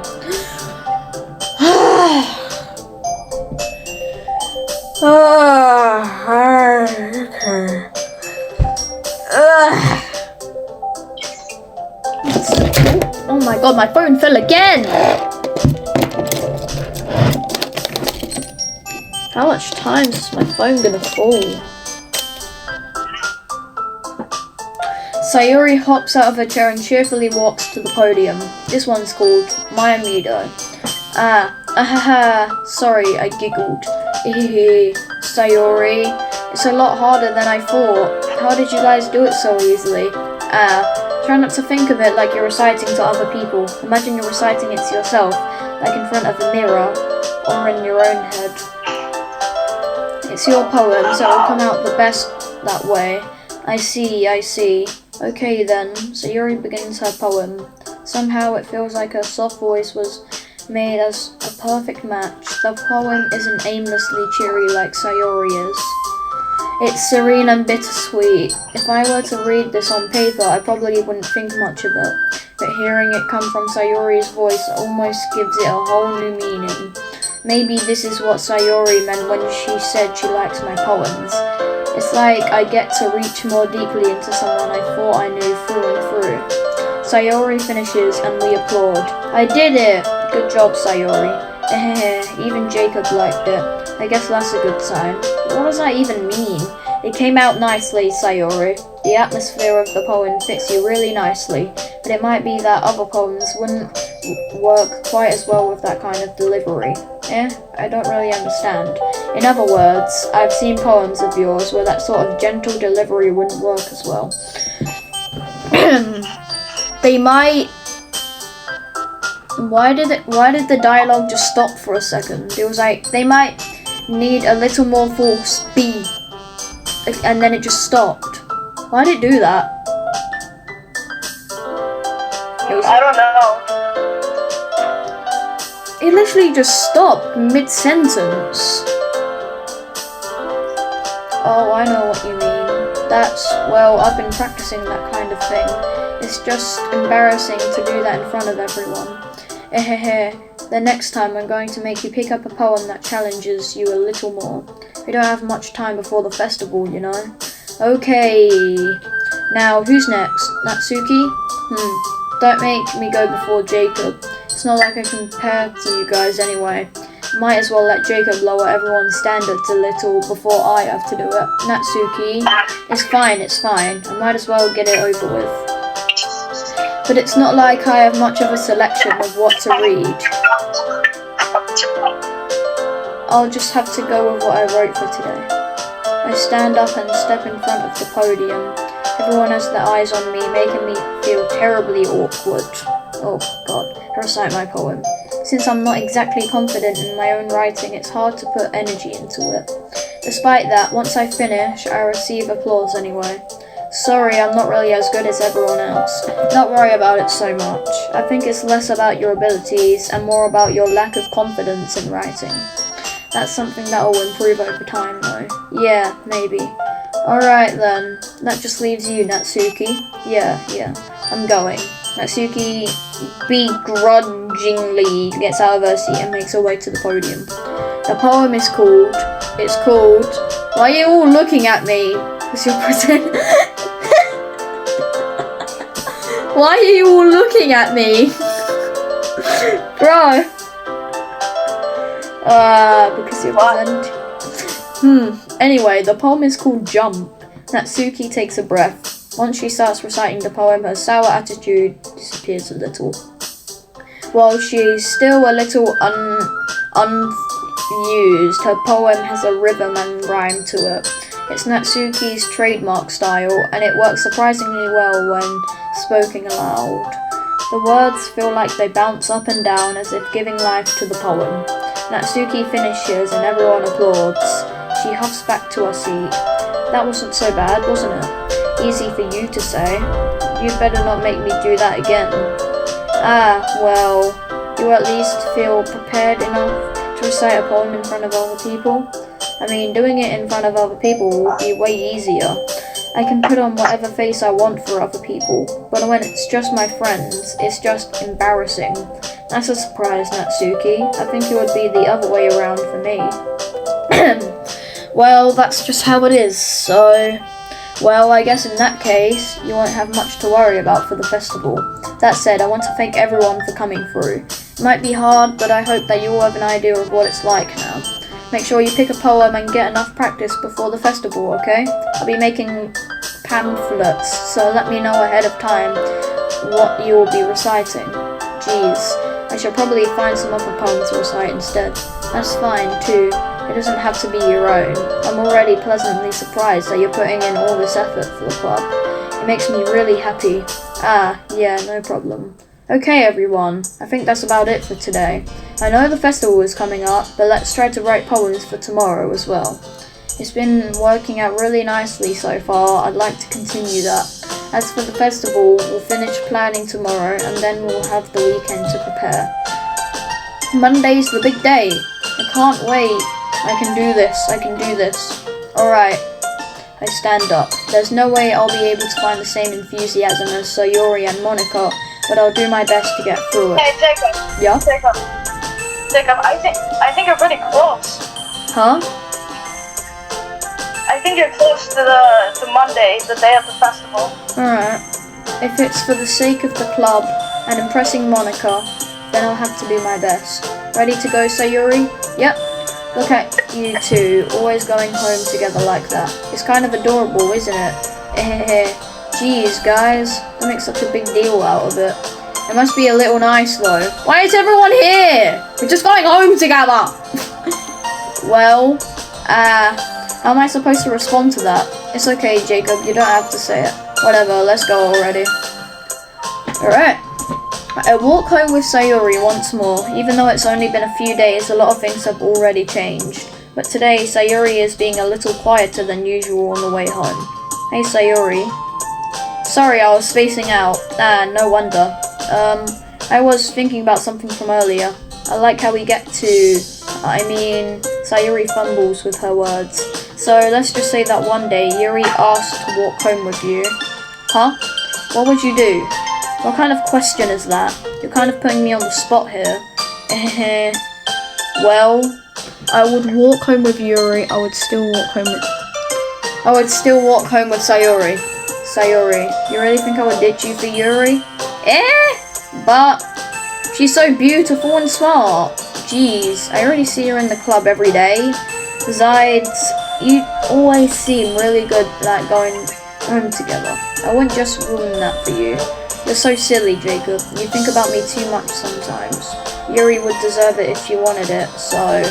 Oh my god, my phone fell again! How much time is my phone gonna fall? Sayori hops out of her chair and cheerfully walks to the podium. This one's called My Amido. Sorry, I giggled. Sayori, it's a lot harder than I thought. How did you guys do it so easily? Try not to think of it like you're reciting to other people. Imagine you're reciting it to yourself, like in front of a mirror, or in your own head. It's your poem, so it'll come out the best that way. I see. Okay then, Sayori begins her poem. Somehow it feels like her soft voice was made as a perfect match. The poem isn't aimlessly cheery like Sayori is. It's serene and bittersweet. If I were to read this on paper, I probably wouldn't think much of it. But hearing it come from Sayori's voice almost gives it a whole new meaning. Maybe this is what Sayori meant when she said she likes my poems. It's like I get to reach more deeply into someone I thought I knew through and through. Sayori finishes and we applaud. I did it! Good job, Sayori. Even Jacob liked it. I guess that's a good sign. What does that even mean? It came out nicely, Sayori. The atmosphere of the poem fits you really nicely, but it might be that other poems wouldn't work quite as well with that kind of delivery. I don't really understand. In other words, I've seen poems of yours where that sort of gentle delivery wouldn't work as well. They might... Why did the dialogue just stop for a second? It was like, they might need a little more force B. And then it just stopped. Why did it do that? I don't know. It literally just stopped mid-sentence. Oh, I know what you mean. I've been practicing that kind of thing. It's just embarrassing to do that in front of everyone. The next time I'm going to make you pick up a poem that challenges you a little more. We don't have much time before the festival, you know. Okay. Now, who's next? Natsuki? Don't make me go before Jacob. It's not like I can compare to you guys anyway. Might as well let Jacob lower everyone's standards a little before I have to do it. Natsuki, it's fine. I might as well get it over with. But it's not like I have much of a selection of what to read. I'll just have to go with what I wrote for today. I stand up and step in front of the podium. Everyone has their eyes on me, making me feel terribly awkward. Oh god, I recite my poem. Since I'm not exactly confident in my own writing, it's hard to put energy into it. Despite that, once I finish, I receive applause anyway. Sorry, I'm not really as good as everyone else. Don't worry about it so much. I think it's less about your abilities and more about your lack of confidence in writing. That's something that will improve over time though. Yeah, maybe. Alright then, that just leaves you, Natsuki. Yeah, I'm going. Natsuki begrudgingly gets out of her seat and makes her way to the podium. The poem is called, Why Are You All Looking At Me? Because you're pretending. Why are you all looking at me? Bro. Because you're pretending. Anyway, the poem is called Jump. Natsuki takes a breath. Once she starts reciting the poem, her sour attitude disappears a little. While she's still a little unused, her poem has a rhythm and rhyme to it. It's Natsuki's trademark style, and it works surprisingly well when spoken aloud. The words feel like they bounce up and down as if giving life to the poem. Natsuki finishes and everyone applauds. She huffs back to her seat. That wasn't so bad, wasn't it? Easy for you to say. You better not make me do that again. Well, you at least feel prepared enough to recite a poem in front of other people? I mean, doing it in front of other people will be way easier. I can put on whatever face I want for other people, but when it's just my friends, it's just embarrassing. That's a surprise, Natsuki. I think it would be the other way around for me. Well, that's just how it is, so... Well, I guess in that case, you won't have much to worry about for the festival. That said, I want to thank everyone for coming through. It might be hard, but I hope that you all have an idea of what it's like now. Make sure you pick a poem and get enough practice before the festival, okay? I'll be making pamphlets, so let me know ahead of time what you will be reciting. Jeez, I should probably find some other poems to recite instead. That's fine, too. It doesn't have to be your own. I'm already pleasantly surprised that you're putting in all this effort for the club. It makes me really happy. Yeah, no problem. Okay everyone, I think that's about it for today. I know the festival is coming up, but let's try to write poems for tomorrow as well. It's been working out really nicely so far. I'd like to continue that. As for the festival, we'll finish planning tomorrow and then we'll have the weekend to prepare. Monday's the big day. I can't wait. I can do this. Alright. I stand up. There's no way I'll be able to find the same enthusiasm as Sayori and Monica, but I'll do my best to get through it. Hey, Jacob. Yeah? Jacob, I think you're pretty close. Huh? I think you're close to Monday, the day of the festival. Alright. If it's for the sake of the club and impressing Monica, then I'll have to do my best. Ready to go, Sayori? Yep. Look at you two, always going home together like that. It's kind of adorable, isn't it? Jeez, guys, don't make such a big deal out of it. It must be a little nice, though. Why is everyone here? We're just going home together! Well, how am I supposed to respond to that? It's okay, Jacob, you don't have to say it. Whatever, let's go already. Alright. I walk home with Sayori once more. Even though it's only been a few days, a lot of things have already changed. But today, Sayori is being a little quieter than usual on the way home. Hey, Sayori. Sorry, I was spacing out. No wonder. I was thinking about something from earlier. I like how we get to... Sayori fumbles with her words. So, let's just say that one day, Yuri asked to walk home with you. Huh? What would you do? What kind of question is that? You're kind of putting me on the spot here. Well, I would walk home with Yuri. I would still walk home with Sayori. Sayori, you really think I would ditch you for Yuri? But she's so beautiful and smart. Jeez, I already see her in the club every day. Besides, you always seem really good at going home together. I wouldn't just ruin that for you. You're so silly, Jacob. You think about me too much sometimes. Yuri would deserve it if she wanted it, so...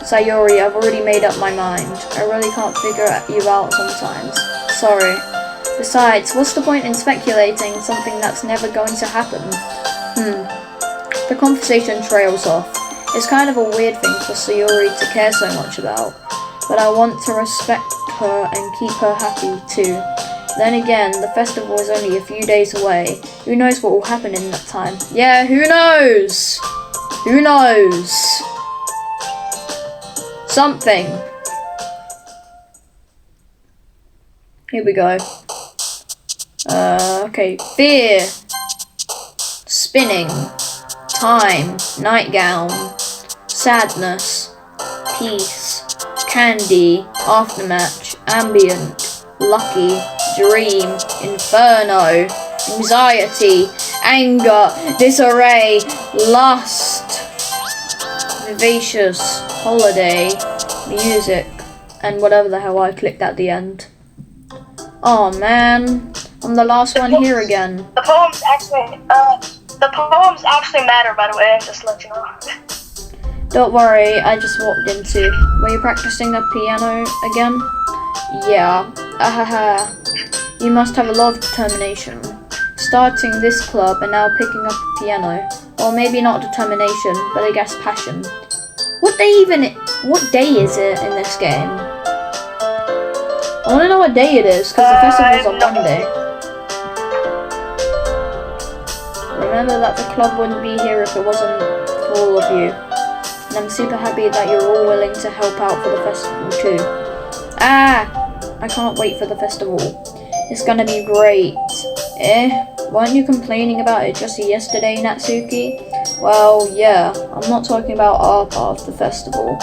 Sayori, I've already made up my mind. I really can't figure you out sometimes. Sorry. Besides, what's the point in speculating something that's never going to happen? The conversation trails off. It's kind of a weird thing for Sayori to care so much about, but I want to respect her and keep her happy too. Then again, the festival is only a few days away. Who knows what will happen in that time? Yeah, who knows? Who knows? Something. Here we go. Okay. Fear. Spinning. Time. Nightgown. Sadness. Peace. Candy. Aftermatch. Ambient. Lucky. Dream. Inferno. Anxiety. Anger. Disarray. Lust. Vivacious. Holiday. Music. And whatever the hell I clicked at the end. Oh man, I'm the last one here again. The poems actually matter, by the way, just to let you know. Don't worry, I just walked into. Were you practicing the piano again? Yeah. Ahaha. You must have a lot of determination. Starting this club and now picking up a piano. Or maybe not determination, but I guess passion. What day is it in this game? I want to know what day it is, because the festival's on Monday. Remember that the club wouldn't be here if it wasn't for all of you. And I'm super happy that you're all willing to help out for the festival too. I can't wait for the festival. It's gonna be great. Weren't you complaining about it just yesterday, Natsuki? Well, yeah, I'm not talking about our part of the festival,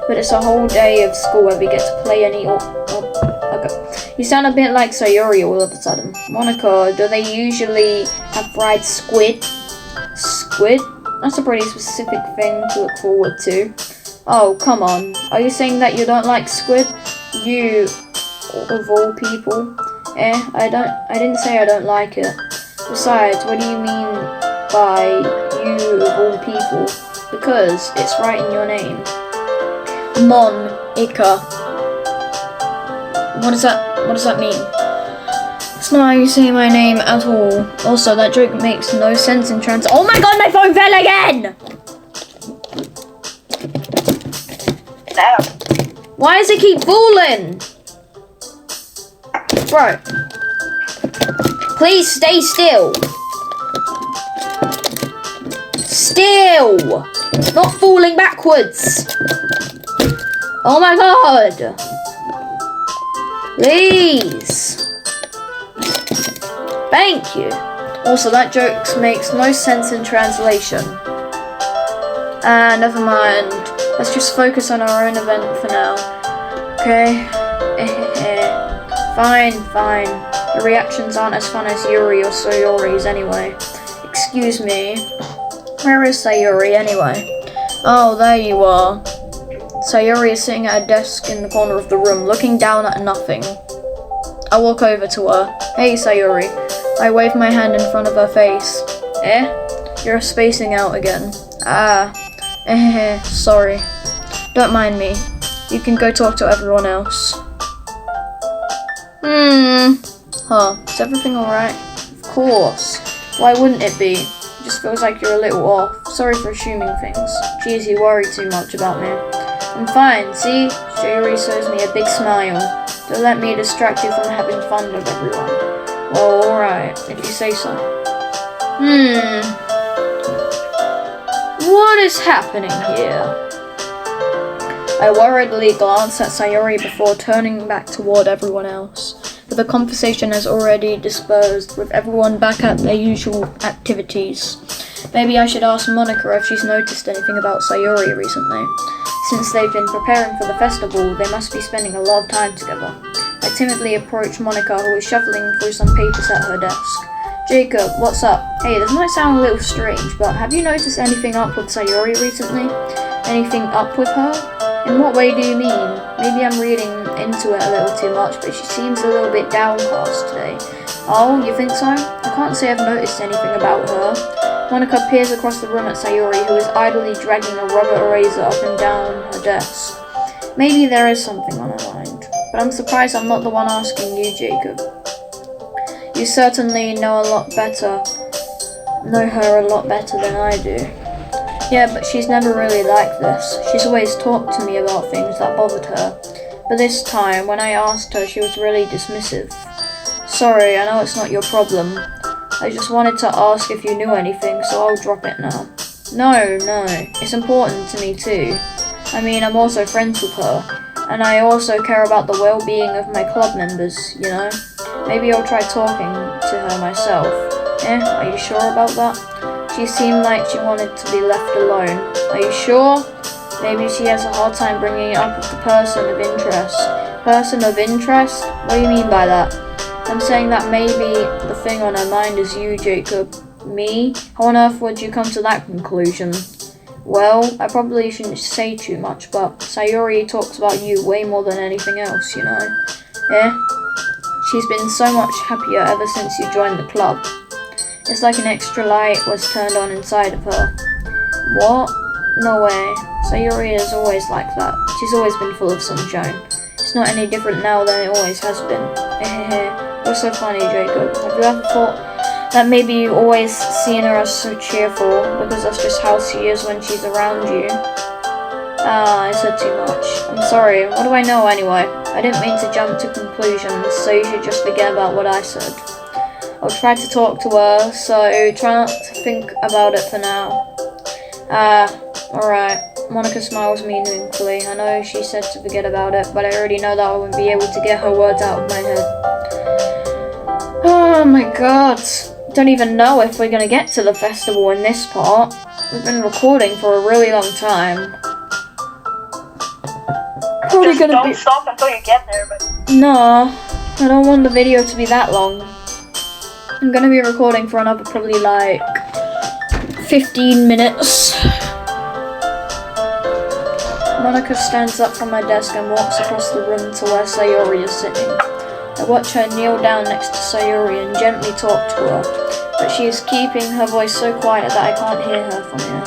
but it's a whole day of school where we get to play any... Okay. You sound a bit like Sayori all of a sudden. Monica, do they usually have fried squid? Squid? That's a pretty specific thing to look forward to. Oh, come on. Are you saying that you don't like squid? You, of all people. I didn't say I don't like it. Besides, what do you mean by you of all people? Because it's right in your name. Monica. What does that mean? It's not how you say my name at all. Also, that joke makes no sense in trans- Oh my god, my phone fell again! Why does it keep falling? Bro. Please stay still. Still! Not falling backwards. Oh my god. Please. Thank you. Also, that joke makes no sense in translation. Never mind. Let's just focus on our own event for now. Okay? Fine. The reactions aren't as fun as Yuri or Sayori's anyway. Excuse me. Where is Sayori anyway? Oh, there you are. Sayori is sitting at a desk in the corner of the room, looking down at nothing. I walk over to her. Hey, Sayori. I wave my hand in front of her face. You're spacing out again. Sorry. Don't mind me. You can go talk to everyone else. Is everything alright? Of course. Why wouldn't it be? It just feels like you're a little off. Sorry for assuming things. Jeez, you worry too much about me. I'm fine, see? Sayori shows me a big smile. Don't let me distract you from having fun with everyone. Well, alright, if you say so. What is happening here? I worriedly glance at Sayori before turning back toward everyone else. But the conversation has already dispersed, with everyone back at their usual activities. Maybe I should ask Monica if she's noticed anything about Sayori recently. Since they've been preparing for the festival, they must be spending a lot of time together. I timidly approached Monica, who was shuffling through some papers at her desk. Jacob, what's up? Hey, this might sound a little strange, but have you noticed anything up with Sayori recently? Anything up with her? In what way do you mean? Maybe I'm reading into it a little too much, but she seems a little bit downcast today. Oh, you think so? I can't say I've noticed anything about her. Monica peers across the room at Sayori, who is idly dragging a rubber eraser up and down her desk. Maybe there is something on her mind, but I'm surprised I'm not the one asking you, Jacob. You certainly know her a lot better than I do. Yeah, but she's never really like this. She's always talked to me about things that bothered her. But this time, when I asked her, she was really dismissive. Sorry, I know it's not your problem. I just wanted to ask if you knew anything, so I'll drop it now. No, it's important to me too. I mean, I'm also friends with her, and I also care about the well-being of my club members, you know? Maybe I'll try talking to her myself. Are you sure about that? She seemed like she wanted to be left alone. Are you sure? Maybe she has a hard time bringing it up with the person of interest. Person of interest? What do you mean by that? I'm saying that maybe the thing on her mind is you, Jacob. Me? How on earth would you come to that conclusion? Well, I probably shouldn't say too much, but Sayori talks about you way more than anything else, you know? She's been so much happier ever since you joined the club. It's like an extra light was turned on inside of her. What? No way. Sayori is always like that. She's always been full of sunshine. It's not any different now than it always has been. You're so funny, Jacob. Have you ever thought that maybe you always seen her as so cheerful because that's just how she is when she's around you? I said too much. I'm sorry. What do I know anyway? I didn't mean to jump to conclusions, so you should just forget about what I said. I'll try to talk to her, so try not to think about it for now. Alright. Monica smiles meaningfully. I know she said to forget about it, but I already know that I wouldn't be able to get her words out of my head. Oh my god. Don't even know if we're gonna get to the festival in this part. We've been recording for a really long time. Probably Just gonna don't stop until you get there, but... No, I don't want the video to be that long. I'm gonna be recording for another probably like 15 minutes. Monica stands up from my desk and walks across the room to where Sayori is sitting. I watch her kneel down next to Sayori and gently talk to her, but she is keeping her voice so quiet that I can't hear her from here.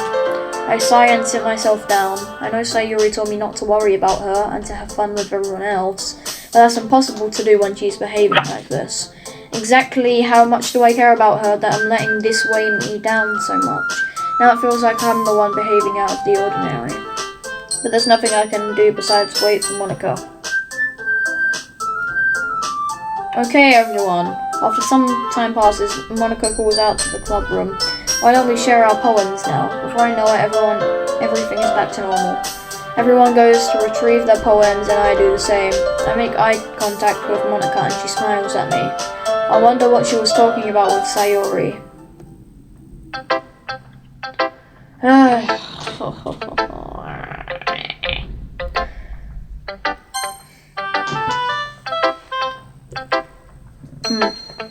I sigh and sit myself down. I know Sayori told me not to worry about her and to have fun with everyone else, but that's impossible to do when she's behaving like this. Exactly how much do I care about her that I'm letting this weigh me down so much? Now it feels like I'm the one behaving out of the ordinary. But there's nothing I can do besides wait for Monica. Okay everyone, after some time passes, Monica calls out to the club room. Why don't we share our poems now? Before I know it, everything is back to normal. Everyone goes to retrieve their poems and I do the same. I make eye contact with Monica and she smiles at me. I wonder what she was talking about with Sayori.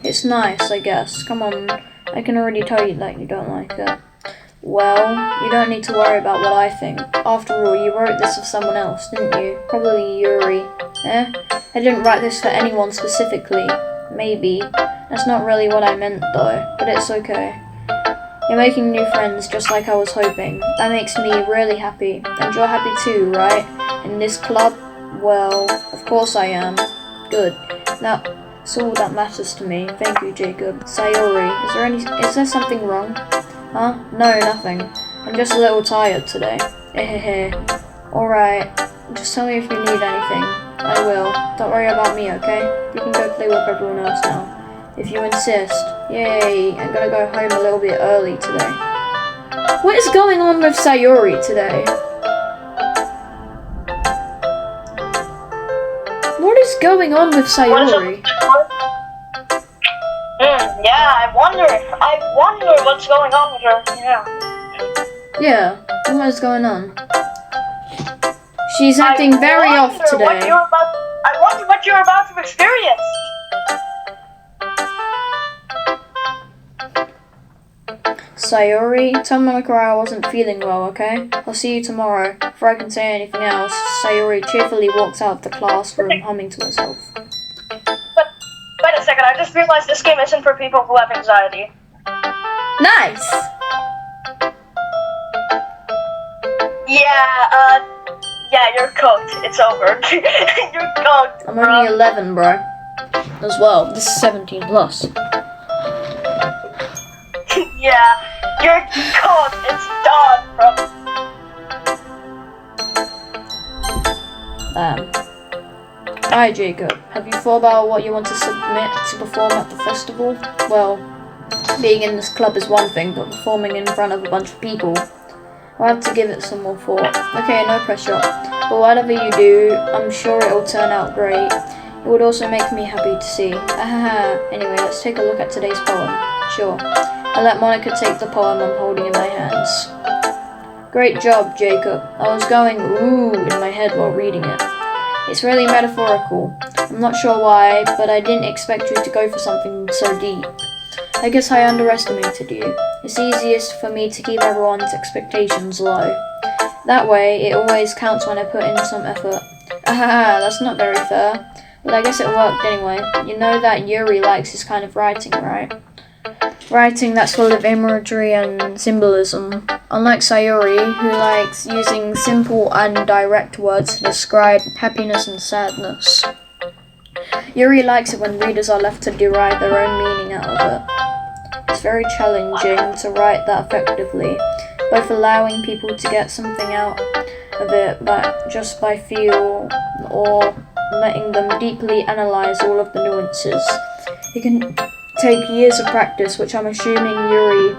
It's nice, I guess. Come on, I can already tell you that you don't like it. Well, you don't need to worry about what I think. After all, you wrote this for someone else, didn't you? Probably Yuri. I didn't write this for anyone specifically. Maybe. That's not really what I meant though, but it's okay. You're making new friends just like I was hoping. That makes me really happy. And you're happy too, right? In this club? Well, of course I am. Good. That's all that matters to me. Thank you, Jacob. Sayori, is there something wrong? Huh? No, nothing. I'm just a little tired today. Alright. Just tell me if you need anything. I will. Don't worry about me, okay? You can go play with everyone else now. If you insist. Yay, I'm gonna go home a little bit early today. What is going on with Sayori today? What is going on with Sayori? Yeah, I wonder what's going on with her. Yeah, what is going on? She's acting very off today. I wonder what what you're about to experience. Sayori, tell Monica I wasn't feeling well, okay? I'll see you tomorrow. Before I can say anything else, Sayori cheerfully walks out of the classroom, humming to herself. But wait a second, I just realized this game isn't for people who have anxiety. Nice! Yeah, you're cooked. It's over. You're cooked. I'm only 11, bro. As well, this is 17 plus. Yeah, you're cooked. It's done, bro. Hi, Jacob. Have you thought about what you want to submit to perform at the festival? Well, being in this club is one thing, but performing in front of a bunch of people, I'll have to give it some more thought. Okay, no pressure. But whatever you do, I'm sure it'll turn out great. It would also make me happy to see. Anyway, let's take a look at today's poem. Sure. I let Monica take the poem I'm holding in my hands. Great job, Jacob. I was going ooh in my head while reading it. It's really metaphorical. I'm not sure why, but I didn't expect you to go for something so deep. I guess I underestimated you. It's easiest for me to keep everyone's expectations low. That way, it always counts when I put in some effort. That's not very fair. But I guess it worked anyway. You know that Yuri likes his kind of writing, right? Writing that's full of imagery and symbolism. Unlike Sayori, who likes using simple and direct words to describe happiness and sadness. Yuri likes it when readers are left to derive their own meaning out of it. It's very challenging to write that effectively, both allowing people to get something out of it just by feel or letting them deeply analyze all of the nuances. It can take years of practice, which I'm assuming Yuri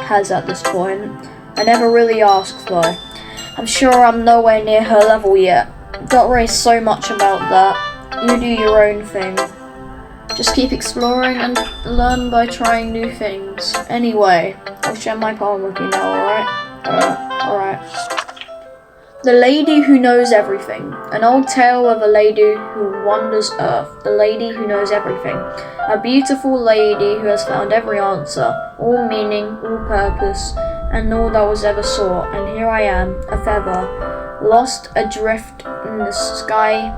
has at this point. I never really asked though. I'm sure I'm nowhere near her level yet. Don't worry so much about that. You do your own thing. Just keep exploring and learn by trying new things. Anyway, I'll share my poem with you now, alright? Alright. The Lady Who Knows Everything. An old tale of a lady who wanders earth. The lady who knows everything. A beautiful lady who has found every answer, all meaning, all purpose, and all that was ever sought. And here I am, a feather, lost adrift in the sky,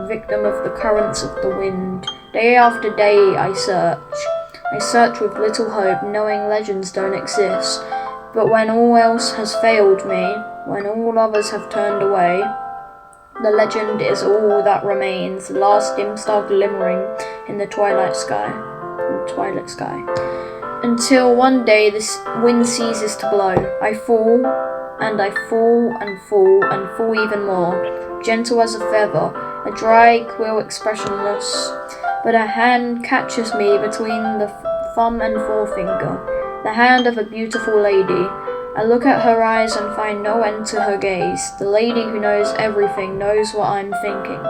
victim of the currents of the wind. Day after day I search with little hope, knowing legends don't exist. But when all else has failed me, when all others have turned away, the legend is all that remains, the last dim star glimmering in the twilight sky. Until one day this wind ceases to blow. I fall, and I fall, and fall, and fall even more, gentle as a feather, a dry quill expressionless. But a hand catches me between the thumb and forefinger, the hand of a beautiful lady. I look at her eyes and find no end to her gaze. The lady who knows everything knows what I'm thinking.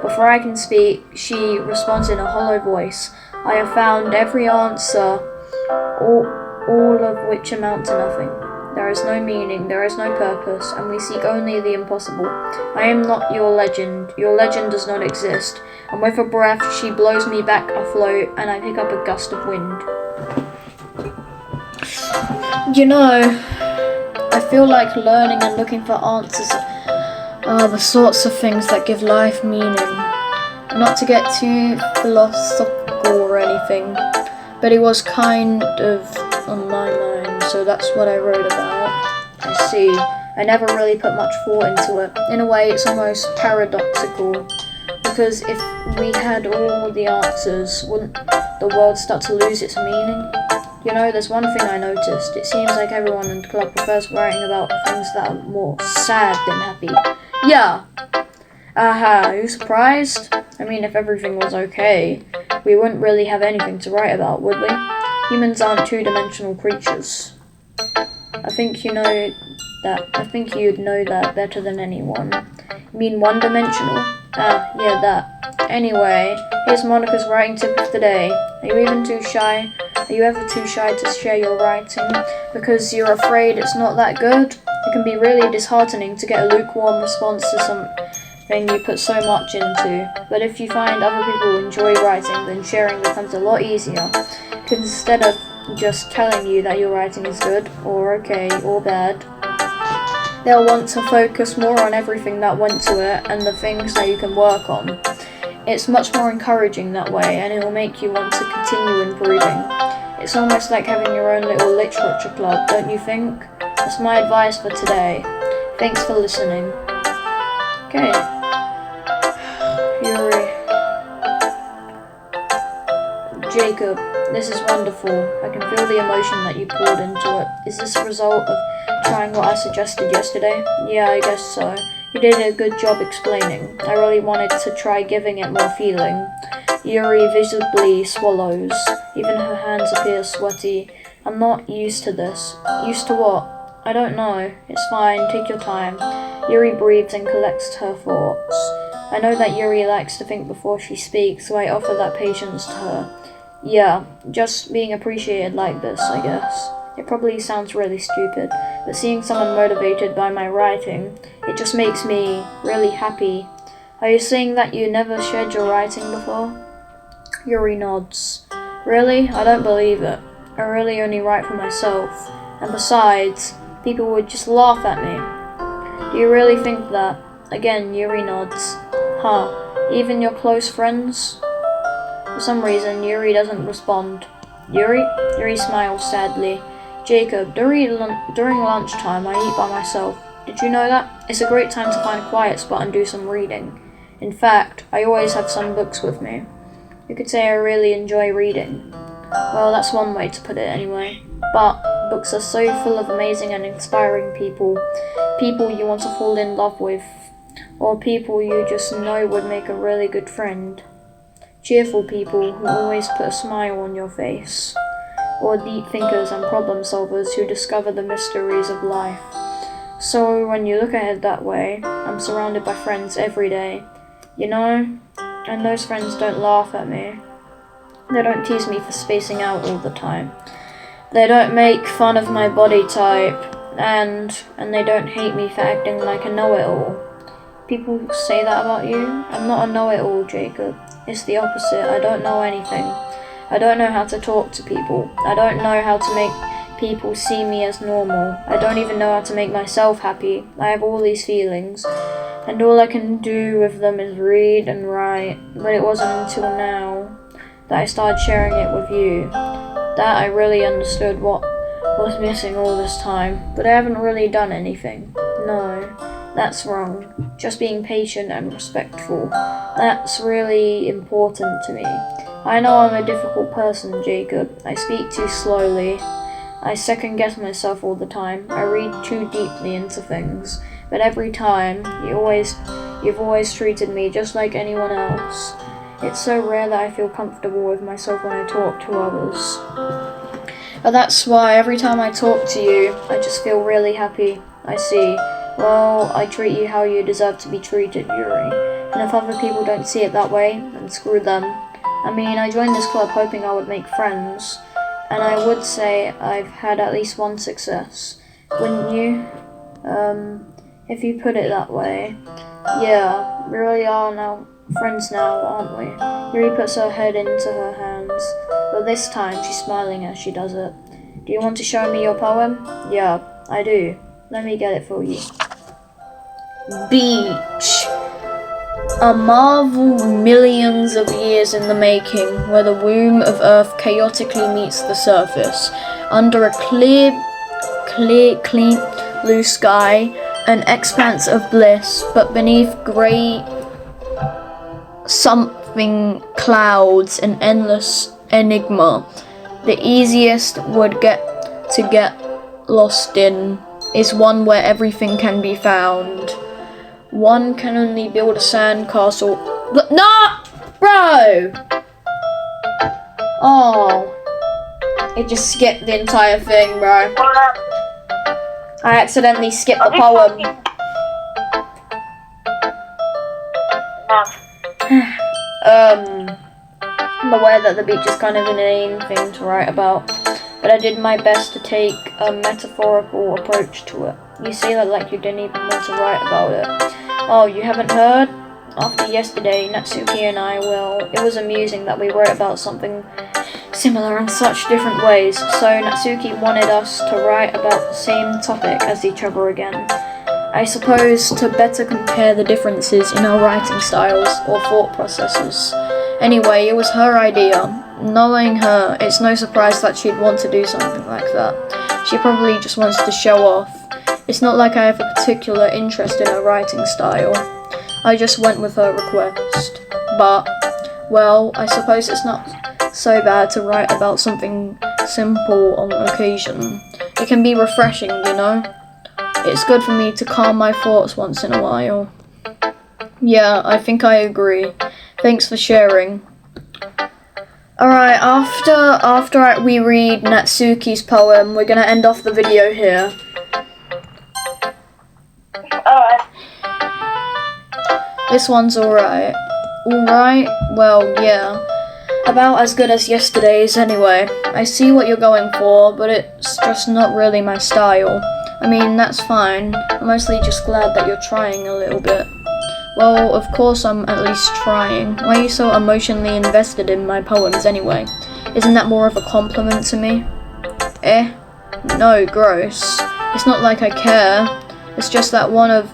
Before I can speak, she responds in a hollow voice. I have found every answer, all of which amount to nothing. There is no meaning, there is no purpose, and we seek only the impossible. I am not your legend does not exist. And with a breath, she blows me back afloat, and I pick up a gust of wind. You know, I feel like learning and looking for answers are the sorts of things that give life meaning. Not to get too philosophical or anything, but it was kind of on my mind, so that's what I wrote about. I see. I never really put much thought into it. In a way, it's almost paradoxical, because if we had all the answers, wouldn't the world start to lose its meaning? You know, there's one thing I noticed. It seems like everyone in the club prefers writing about things that are more sad than happy. Yeah. Are you surprised? I mean, if everything was okay, we wouldn't really have anything to write about, would we? Humans aren't two-dimensional creatures. I think you'd know that better than anyone. You mean one-dimensional? Yeah, that. Anyway, here's Monica's writing tip of the day. Are you ever too shy to share your writing because you're afraid it's not that good? It can be really disheartening to get a lukewarm response to something thing you put so much into. But if you find other people enjoy writing, then sharing becomes a lot easier. Because instead of just telling you that your writing is good, or okay, or bad, they'll want to focus more on everything that went to it and the things that you can work on. It's much more encouraging that way, and it will make you want to continue improving. It's almost like having your own little literature club, don't you think? That's my advice for today. Thanks for listening. Okay. Yuri. Jacob, this is wonderful. I can feel the emotion that you poured into it. Is this a result of trying what I suggested yesterday? Yeah, I guess so. You did a good job explaining. I really wanted to try giving it more feeling. Yuri visibly swallows. Even her hands appear sweaty. I'm not used to this. Used to what? I don't know. It's fine. Take your time. Yuri breathes and collects her thoughts. I know that Yuri likes to think before she speaks, so I offer that patience to her. Yeah, just being appreciated like this, I guess. It probably sounds really stupid, but seeing someone motivated by my writing, it just makes me really happy. Are you saying that you never shared your writing before? Yuri nods. Really? I don't believe it. I really only write for myself. And besides, people would just laugh at me. Do you really think that? Again, Yuri nods. Huh. Even your close friends? For some reason, Yuri doesn't respond. Yuri? Yuri smiles sadly. Jacob, during lunchtime, I eat by myself. Did you know that? It's a great time to find a quiet spot and do some reading. In fact, I always have some books with me. You could say I really enjoy reading. Well, that's one way to put it anyway. But books are so full of amazing and inspiring people. People you want to fall in love with. Or people you just know would make a really good friend. Cheerful people who always put a smile on your face. Or deep thinkers and problem solvers who discover the mysteries of life. So when you look at it that way, I'm surrounded by friends every day. You know? And those friends don't laugh at me. They don't tease me for spacing out all the time. They don't make fun of my body type. And they don't hate me for acting like a know-it-all. People say that about you. I'm not a know-it-all, Jacob. It's the opposite. I don't know anything. I don't know how to talk to people. I don't know how to make people see me as normal. I don't even know how to make myself happy. I have all these feelings, and all I can do with them is read and write. But it wasn't until now that I started sharing it with you that I really understood what was missing all this time. But I haven't really done anything. No, that's wrong. Just being patient and respectful. That's really important to me. I know I'm a difficult person, Jacob. I speak too slowly. I second guess myself all the time. I read too deeply into things. But every time, you've always treated me just like anyone else. It's so rare that I feel comfortable with myself when I talk to others. But that's why every time I talk to you, I just feel really happy. I see. Well, I treat you how you deserve to be treated, Yuri. And if other people don't see it that way, then screw them. I mean, I joined this club hoping I would make friends, and I would say I've had at least one success. Wouldn't you? If you put it that way. Yeah, we really are now friends now, aren't we? Yuri puts her head into her hands, but this time she's smiling as she does it. Do you want to show me your poem? Yeah, I do. Let me get it for you. Beach. A marvel millions of years in the making, where the womb of Earth chaotically meets the surface. Under a clear, clean blue sky, an expanse of bliss, but beneath grey something clouds, an endless enigma. The easiest would get lost in is one where everything can be found. One can only build a sandcastle. No! Bro! Oh. It just skipped the entire thing, bro. I accidentally skipped the poem. I'm aware that the beach is kind of an inane thing to write about, but I did my best to take a metaphorical approach to it. You say that like you didn't even want to write about it. Oh, you haven't heard? after yesterday, Natsuki and I, well, it was amusing that we wrote about something similar in such different ways. So Natsuki wanted us to write about the same topic as each other again. I suppose to better compare the differences in our writing styles or thought processes. Anyway, it was her idea. Knowing her, it's no surprise that she'd want to do something like that. She probably just wants to show off. It's not like I have a particular interest in her writing style. I just went with her request. But, well, I suppose it's not so bad to write about something simple on occasion. It can be refreshing, you know? It's good for me to calm my thoughts once in a while. Yeah, I think I agree. Thanks for sharing. Alright, after we read Natsuki's poem, we're gonna end off the video here. Alright. This one's alright. Alright? Well, yeah. About as good as yesterday's anyway. I see what you're going for, but it's just not really my style. I mean, that's fine. I'm mostly just glad that you're trying a little bit. Well, of course I'm at least trying. Why are you so emotionally invested in my poems anyway? Isn't that more of a compliment to me? No, gross. It's not like I care. It's just that one of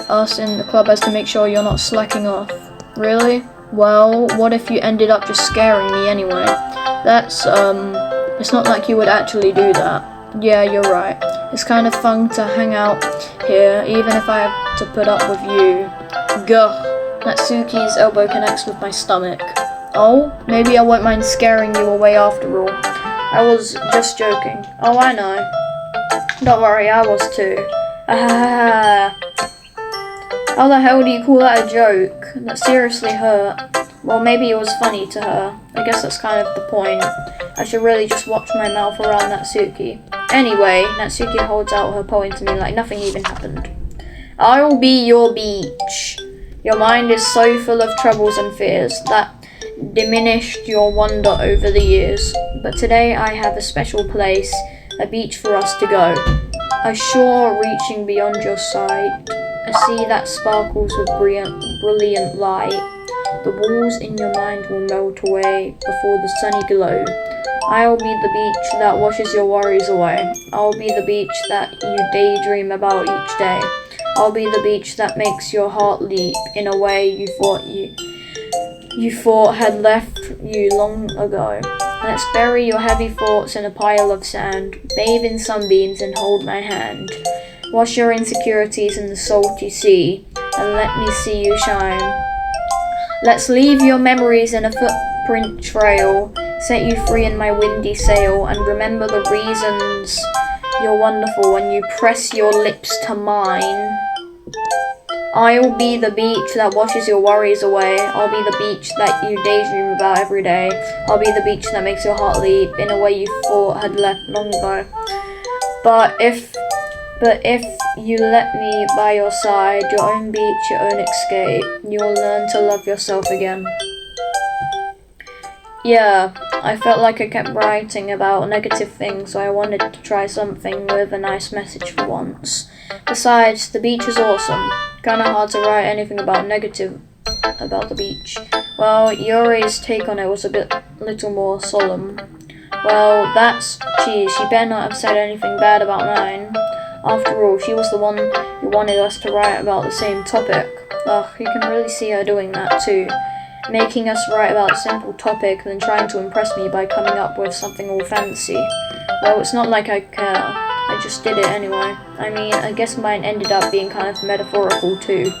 us in the club has to make sure you're not slacking off. Really? Well, what if you ended up just scaring me anyway? It's not like you would actually do that. Yeah, you're right. It's kind of fun to hang out here, even if I have to put up with you. Gah. Natsuki's elbow connects with my stomach. Oh, maybe I won't mind scaring you away after all. I was just joking. Oh, I know. Don't worry, I was too. How the hell do you call that a joke? That seriously hurt. Well, maybe it was funny to her. I guess that's kind of the point. I should really just watch my mouth around Natsuki. Anyway, Natsuki holds out her poem to me like nothing even happened. I'll be your beach. Your mind is so full of troubles and fears that diminished your wonder over the years. But today I have a special place, a beach for us to go. A shore reaching beyond your sight. A sea that sparkles with brilliant light. The walls in your mind will melt away before the sunny glow. I'll be the beach that washes your worries away. I'll be the beach that you daydream about each day. I'll be the beach that makes your heart leap in a way you thought had left you long ago. Let's bury your heavy thoughts in a pile of sand, bathe in sunbeams and hold my hand. Wash your insecurities in the salty sea, and let me see you shine. Let's leave your memories in a footprint trail, set you free in my windy sail, and remember the reasons you're wonderful when you press your lips to mine. I'll be the beach that washes your worries away. I'll be the beach that you daydream about every day. I'll be the beach that makes your heart leap in a way you thought had left long ago. But if you let me by your side, your own beach, your own escape, you will learn to love yourself again. Yeah, I felt like I kept writing about negative things, so I wanted to try something with a nice message for once. Besides, the beach is awesome. Kinda hard to write anything about negative about the beach. Well, Yori's take on it was a little more solemn. Well, geez, she better not have said anything bad about mine. After all, she was the one who wanted us to write about the same topic. Ugh, you can really see her doing that too. Making us write about a simple topic, then trying to impress me by coming up with something all fancy. Well, it's not like I care. I just did it anyway. I mean, I guess mine ended up being kind of metaphorical too.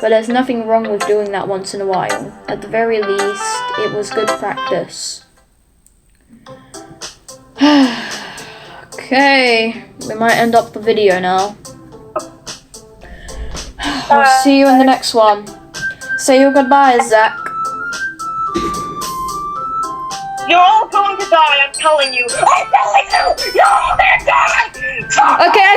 But there's nothing wrong with doing that once in a while. At the very least, it was good practice. Okay, we might end up the video now. I'll see you in the next one. Say your goodbyes, Zach. You're all going to die, I'm telling you. I'm telling you! You're all gonna die! Okay.